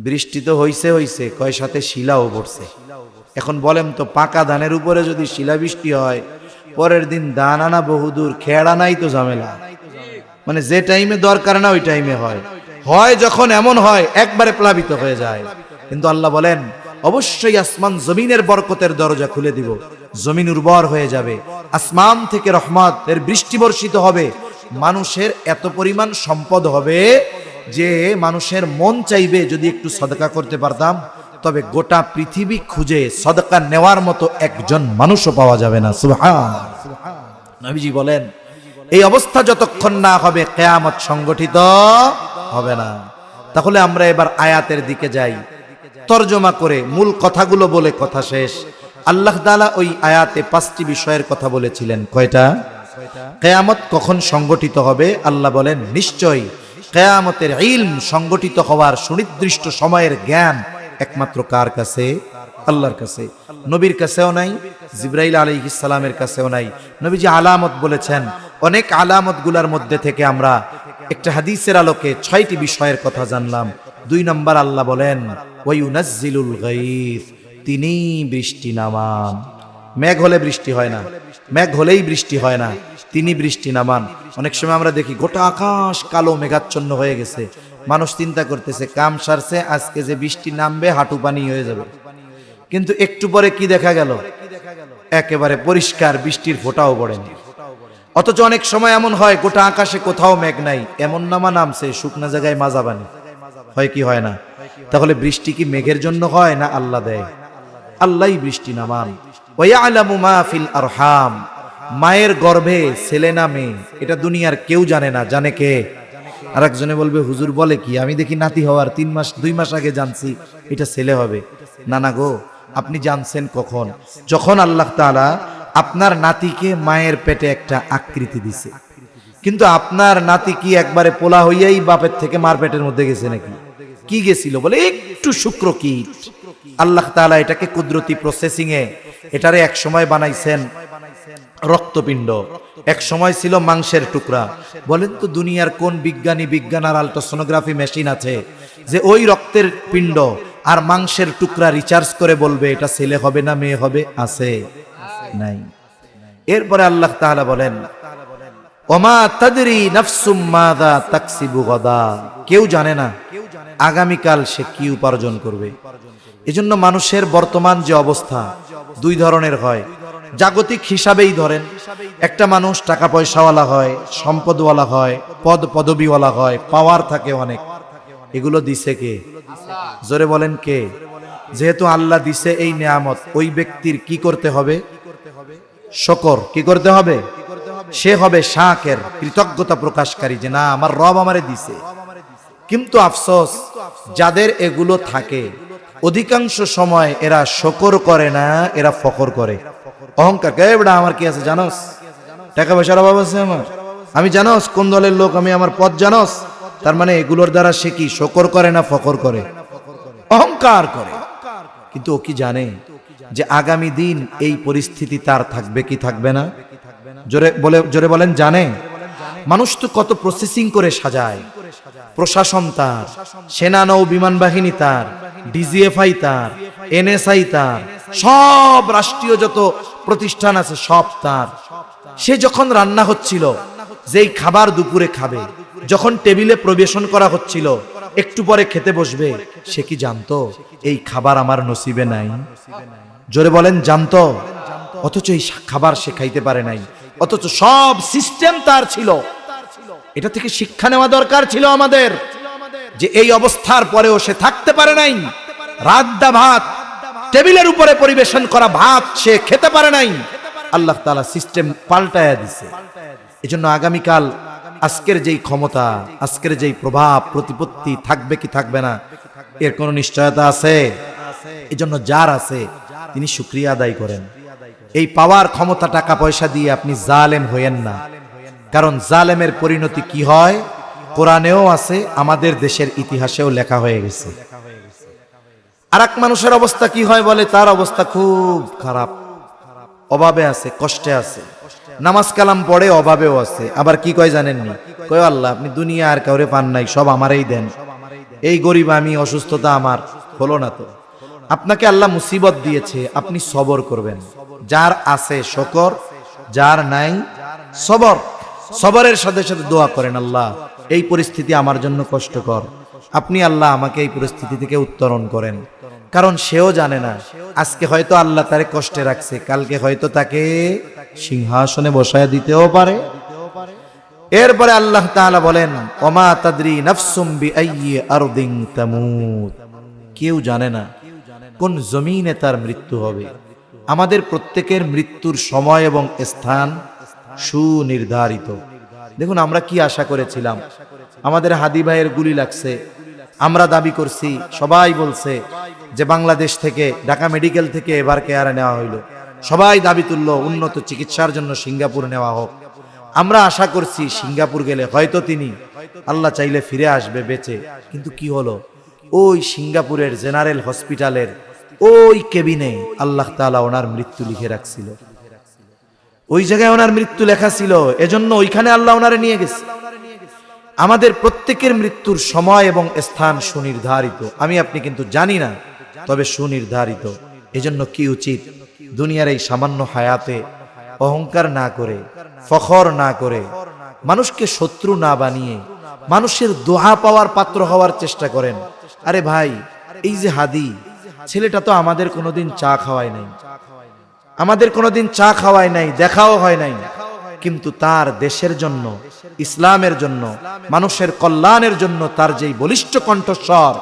[SPEAKER 1] বৃষ্টি তো হইছে, কয় সাথে শিলাও পড়ছে। এখন বলেন তো, পাকা ধানের উপরে যদি শিলা বৃষ্টি হয়, পরের দিন ধান আনা বহুদূর, খেড়া নাই তো ঝামেলা। মানে যে টাইমে দরকার না ওই টাইমে হয় যখন এমন হয় একবারে প্লাবিত হয়ে যায়। কিন্তু আল্লাহ বলেন, অবশ্যই আসমান জমিনের বরকতের দরজা খুলে দিব, জমিন উর্বর হয়ে যাবে, আসমান থেকে রহমতের বৃষ্টি বর্ষিত হবে, মানুষের এত পরিমাণ সম্পদ হবে যে মানুষের মন চাইবে যদি একটু সদকা করতে পারতাম, তবে গোটা পৃথিবী খুঁজে সদকা নেওয়ার মতো একজন মানুষও পাওয়া যাবে না। সুবহান। নবীজি বলেন, এই অবস্থা যতক্ষণ না হবে কিয়ামত সংগঠিত হবে না। তাহলে আমরা এবার আয়াতের দিকে যাই, তরজমা করে মূল কথাগুলো বলে কথা শেষ। আল্লাহ তাআলা ওই আয়াতে 5টি বিষয়ের কথা বলেছিলেন। কয়টা? কিয়ামত কখন সংগঠিত হবে, আল্লাহ বলেন নিশ্চয়ই কিয়ামতের ইলম সংগঠিত হওয়ার সুনির্দিষ্ট সময়ের জ্ঞান একমাত্র কার কাছে? আল্লাহর কাছে। নবীর কাছেও নাই, জিবরাইল আলাইহিস সালামের কাছেও নাই। নবীজি আলামত বলেছেন, অনেক আলামত গুলার মধ্যে থেকে আমরা একটা হাদিসের আলোকে 6টি বিষয়ের কথা জানলাম। 2 নম্বর আল্লাহ বলেন, ওয়ায়ুনাজ্জিলুল গায়থ, তিনি বৃষ্টি নামান। মেঘ হলে বৃষ্টি হয় না, মেঘ হলেই বৃষ্টি হয় না, তিনি বৃষ্টি নামান। অনেক সময় আমরা দেখি গোটা আকাশ কালো মেঘাচ্ছন্ন হয়ে গেছে, মানুষ চিন্তা করতেছে কাম সারছে, আজকে যে বৃষ্টি নামবে হাঁটু পানি হয়ে যাবে। কিন্তু একটু পরে কি দেখা গেল, একেবারে পরিষ্কার, বৃষ্টির ফোঁটাও পড়েনি। অথচ অনেক সময় এমন হয় গোটা আকাশে কোথাও মেঘ নাই, এমন নামা নামছে, শুকনা জায়গায় মাজা বানি। হয় কি হয় না? তাহলে বৃষ্টি কি মেঘের জন্য হয় না আল্লাহ দেয়? আল্লাহই বৃষ্টি নামান। ওয়ায়ালামু মা ফিল আরহাম, মায়ের গর্ভে ছেলে না মেয়ে এটা দুনিয়ার কেউ জানে না, জানে কে? আর একজনে বলবে, হুজুর বলে কি, আমি দেখি নাতি হওয়ার 3 মাস 2 মাস আগে জানছি এটা ছেলে হবে। না না গো, আপনি জানছেন কখন? যখন আল্লাহ তাআলা আপনার নাতিকে মায়ের পেটে একটা আকৃতি দিছে। কিন্তু আপনার নাতি কি একবারে পোলা হইয়াই বাপের থেকে মার পেটের মধ্যে গেছে নাকি? কি গেছিল? বলে একটু শুক্রকীট। আল্লাহ তাআলা এটাকে কুদরতি প্রসেসিং এ এটারে এক সময় বানাইছেন রক্তপিণ্ড, এক সময় ছিল মাংসের টুকরা। বলেন তো দুনিয়ার কোন বিজ্ঞান আর আল্ট্রাসোনোগ্রাফি মেশিন আছে যে ওই রক্তের পিণ্ড আর মাংসের টুকরা রিচার্জ করে বলবে এটা ছেলে হবে না মেয়ে হবে? আছে? নাই। এরপরে আল্লাহ তাআলা বলেন, ওমা তাদরি নাফসুম মাযা তাকসিবু গাদা, কেউ জানে না আগামীকাল সে কি উপার্জন করবে। এজন্য মানুষের বর্তমান যে অবস্থা দুই ধরনের হয়। জাগতিক হিসাবেই ধরেন, একটা মানুষ টাকা পয়সাওয়ালা হয়, সম্পদওয়ালা হয়, পদ পদবীওয়ালা হয়, পাওয়ার থাকে অনেক। এগুলো দিছে কে? জোরে বলেন কে? যেহেতু আল্লাহ দিছে এই নিয়ামত, ওই ব্যক্তির কি করতে হবে? শুকর। কি করতে হবে? সে হবে শাকের, কৃতজ্ঞতা প্রকাশকারী, যে না আমার রব আমারে দিছে। কিন্তু আফসোস, যাদের এগুলো থাকে অধিকাংশ সময় এরা শুকর করে না, এরা ফখর করে। অহংকার, কে বড়া আমার কি আছে জানোস, টাকা পয়সার অভাব আছে আমার, আমি জানোস কোন দলের লোক, আমি আমার পদ জানোস। তার মানে এগুলোর দ্বারা সে কি শুকর করে না ফখর করে? অহংকার করে। কিন্তু ও কি জানে যে আগামী দিন এই পরিস্থিতি তার থাকবে কি থাকবে না? জোরে বলেন জানে? মানুষ তো কত প্রসেসিং করে সাজায়, প্রশাসন তার, সেনা নৌ বিমান বাহিনী তার, ডিজিএফআই তার, এনএসআই তার, সব রাষ্ট্রীয় যত প্রতিষ্ঠান আছে সব তার। সে যখন রান্না হচ্ছিল, যেই খাবার দুপুরে খাবে, যখন টেবিলে পরিবেশন করা হচ্ছিল, একটু পরে খেতে বসবে, সে কি জানতো এই খাবার আমার নসিবে নাই? জোরে বলেন জানতো? অথচ এই খাবার সে খাইতে পারে নাই, অথচ সব সিস্টেম তার ছিল। এটা থেকে শিক্ষা নেওয়া দরকার ছিল আমাদের, যে এই অবস্থার পরেও সে থাকতে পারে নাই। রাতদা ভাত, টেবিলের উপরে পরিবেশন করা ভাত সে খেতে পারে নাই, আল্লাহ তাআলা সিস্টেম পাল্টায়া দিছে। এজন্য আগামীকাল আজকের যেই ক্ষমতা, আজকের যেই প্রভাব প্রতিপত্তি থাকবে কি থাকবে না, এর কোনো নিশ্চয়তা আছে? এজন্য যার আছে তিনি শুকরিয়া আদায় করেন। এই পাওয়ার ক্ষমতা টাকা পয়সা দিয়ে আপনি জালেম হইয়েন না, কারণ জালেমের পরিণতি কি হয় কোরআনেও আছে, আমাদের দেশের ইতিহাসেও লেখা হয়ে গেছে। আর এক মানুষের অবস্থা কি হয় বলে, তার অবস্থা খুব খারাপ, অভাবে আছে, কষ্টে আছে, নামাজ কালাম পড়ে, অভাবেও আছে। আবার কি কয় জানেননি? কয় আল্লাহ আপনি দুনিয়া আর কাউরে পান নাই, সব আমারই দেন, এই গরিব আমি, অসুস্থতা আমার, হলো না তো। আপনাকে আল্লাহ মুসিবত দিয়েছে, আপনি সবর করবেন। যার আছে শুকর, যার নাই সবর। সবরের সাথে সাথে দোয়া করেন, আল্লাহ এই পরিস্থিতি আমার জন্য কষ্টকর, আপনি আল্লাহ আমাকে এই পরিস্থিতি থেকে উত্তরণ করেন। কারণ সেও জানে না, আজকে হয়তো আল্লাহ তারে কষ্টে রাখছে, কালকে হয়তো তাকে সিংহাসনে বসায় দিতেও পারে। এরপরে আল্লাহ তাআলা বলেন, ওমা তাদরি নাফসুম বিআইয়ি আরদিন তামুত। কেউ জানে না কোন জমিনে তার মৃত্যু হবে। আমাদের প্রত্যেকের মৃত্যুর সময় এবং স্থান সুনির্ধারিত। দেখুন আমরা কি আশা করেছিলাম, আমাদের হাদি ভাইয়ের গুলি লাগছে, আমরা দাবি করছি, সবাই বলছে যে বাংলাদেশ থেকে, ঢাকা মেডিকেল থেকে এবার কেয়ারে নেওয়া হইলো, সবাই দাবি তুললো উন্নত চিকিৎসার জন্য সিঙ্গাপুর নেওয়া হোক। আমরা আশা করছি সিঙ্গাপুর গেলে হয়তো তিনি আল্লাহ চাইলে ফিরে আসবে বেঁচে। কিন্তু কি হলো, ওই সিঙ্গাপুরের জেনারেল হসপিটালের ওই কেবিনে আল্লাহ তাআলা ওনার মৃত্যু লিখে রাখছিল, ওই জায়গায় ওনার মৃত্যু লেখা ছিল, এজন্য ওইখানে আল্লাহ ওনারে নিয়ে গেছে। আমাদের প্রত্যেকের মৃত্যুর সময় এবং স্থান সুনির্ধারিত, আমি আপনি কিন্তু জানি না, তবে সুনির্ধারিত। এজন্য কি উচিত, দুনিয়ার এই সামান্য হায়াতে অহংকার না করে, ফখর না করে, মানুষকে শত্রু না বানিয়ে মানুষের দোয়া পাওয়ার পাত্র হওয়ার চেষ্টা করেন। আরে ভাই, এই যে হাদি ছেলেটা তো আমাদের কোনোদিন চা খাওয়ায় নাই, আমাদের কোনোদিন চা খাওয়ায় নাই, দেখাও হয় নাই, কিন্তু তার দেশের জন্য, ইসলামের জন্য, মানুষের কল্যাণের জন্য তার যেই বলিষ্ঠ কণ্ঠস্বর,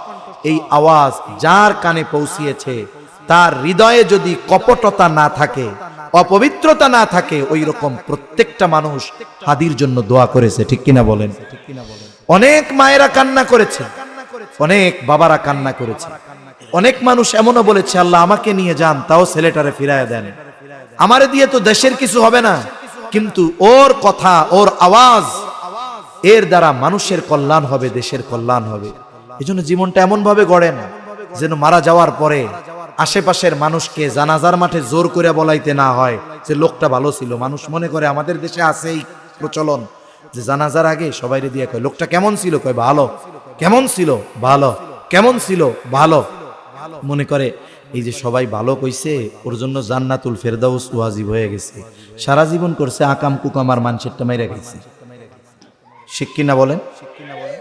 [SPEAKER 1] এই আওয়াজ যার কানে পৌঁছিয়েছে, তার হৃদয়ে যদি কপটতা না থাকে, অপবিত্রতা না থাকে, ওই রকম প্রত্যেকটা মানুষ হাদির জন্য দোয়া করেছে। ঠিক কিনা বলেন? অনেক মায়েরা কান্না করেছে, অনেক বাবারা কান্না করেছে, অনেক মানুষ এমনও বলেছে আল্লাহ আমাকে নিয়ে যান, তাও ছেলেটারে ফিরায় দেন, আমারে দিয়ে তো দেশের কিছু হবে না, কিন্তু ওর কথা, ওর আওয়াজ, এর দ্বারা মানুষের কল্যাণ হবে, দেশের কল্যাণ হবে। এজন্য জীবনটা এমন ভাবে গড়েন যেন মারা যাওয়ার পরে আশেপাশের মানুষকে জানাজার মাঠে জোর করে বলাইতে না হয় যে লোকটা ভালো ছিল। মানুষ মনে করে, আমাদের দেশে আছে এই প্রচলন যে জানাজার আগে সবাইরে দিয়ে কয় লোকটা কেমন ছিল, কয় ভালো, কেমন ছিল, ভালো, কেমন ছিল, ভালো। মনে করে এই যে সবাই ভালো কইছে, ওর জন্য জান্নাতুল ফেরদাউস ওয়াজিব হয়ে গেছে। সারা জীবন করছে আকাম কুকাম আর মানুষেরটা মাইরা গেছে। ঠিক কিনা বলেন?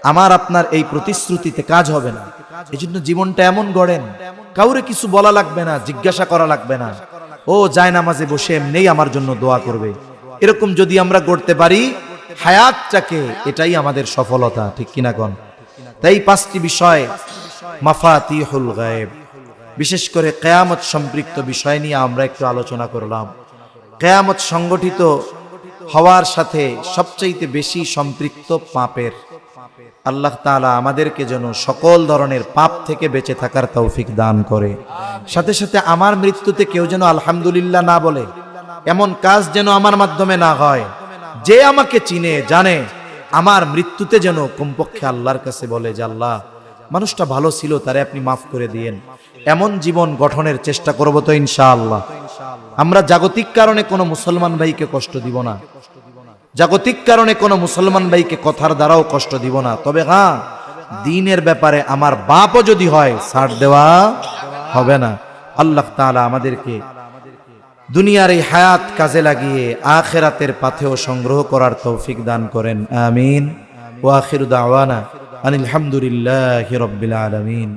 [SPEAKER 1] আমার আপনার এই প্রতিশ্রুতিতে কাজ হবে না। এজন্য জীবনটা এমন গড়েন, কাউরে কিছু বলা লাগবে না, জিজ্ঞাসা করা লাগবে না। ও যায় নামাজে বসে এমনিই আমার জন্য দোয়া করবে, এরকম যদি আমরা গড়তে পারি হায়াতটাকে, এটাই আমাদের সফলতা, ঠিক কিনা কোন? তাই 5টি বিষয় মাফাতিহুল গায়েব, বিশেষ করে কিয়ামত সম্পৃক্ত বিষয় নিয়ে আমরা একটু আলোচনা করলাম। কিয়ামত সংগঠিত হওয়ার সাথে সবচাইতে বেশি সম্পৃক্ত পাপের। আল্লাহ তাআলা আমাদেরকে যেন সকল ধরনের পাপ থেকে বেঁচে থাকার তৌফিক দান করে। সাথে সাথে আমার মৃত্যুতে কেউ যেন আলহামদুলিল্লাহ না বলে, এমন কাজ যেন আমার মাধ্যমে না হয়। যে আমাকে চিনে জানে, আমার মৃত্যুতে যেন কমপক্ষে আল্লাহর কাছে বলে যে আল্লাহ, মানুষটা ভালো ছিল, তারে আপনি মাফ করে দিয়েন। এমন জীবন গঠনের চেষ্টা করব তো ইনশাআল্লাহ। আমরা জাগতিক কারণে কোনো মুসলমান ভাইকে কষ্ট দিব না, জাগতিক কারণে কোনো মুসলমান ভাইকে কথার দ্বারাও কষ্ট দিব না। তবে হ্যাঁ, দ্বীনের ব্যাপারে আমার বাপও যদি হয়, ছাড় দেওয়া হবে না। আল্লাহ তাআলা আমাদেরকে দুনিয়ার এই হায়াত কাজে লাগিয়ে আখিরাতের পাথেও সংগ্রহ করার তৌফিক দান করেন। আমিন। ওয়া আখিরু দাওয়ানা আনিল হামদুলিল্লাহি রাব্বিল আলামিন।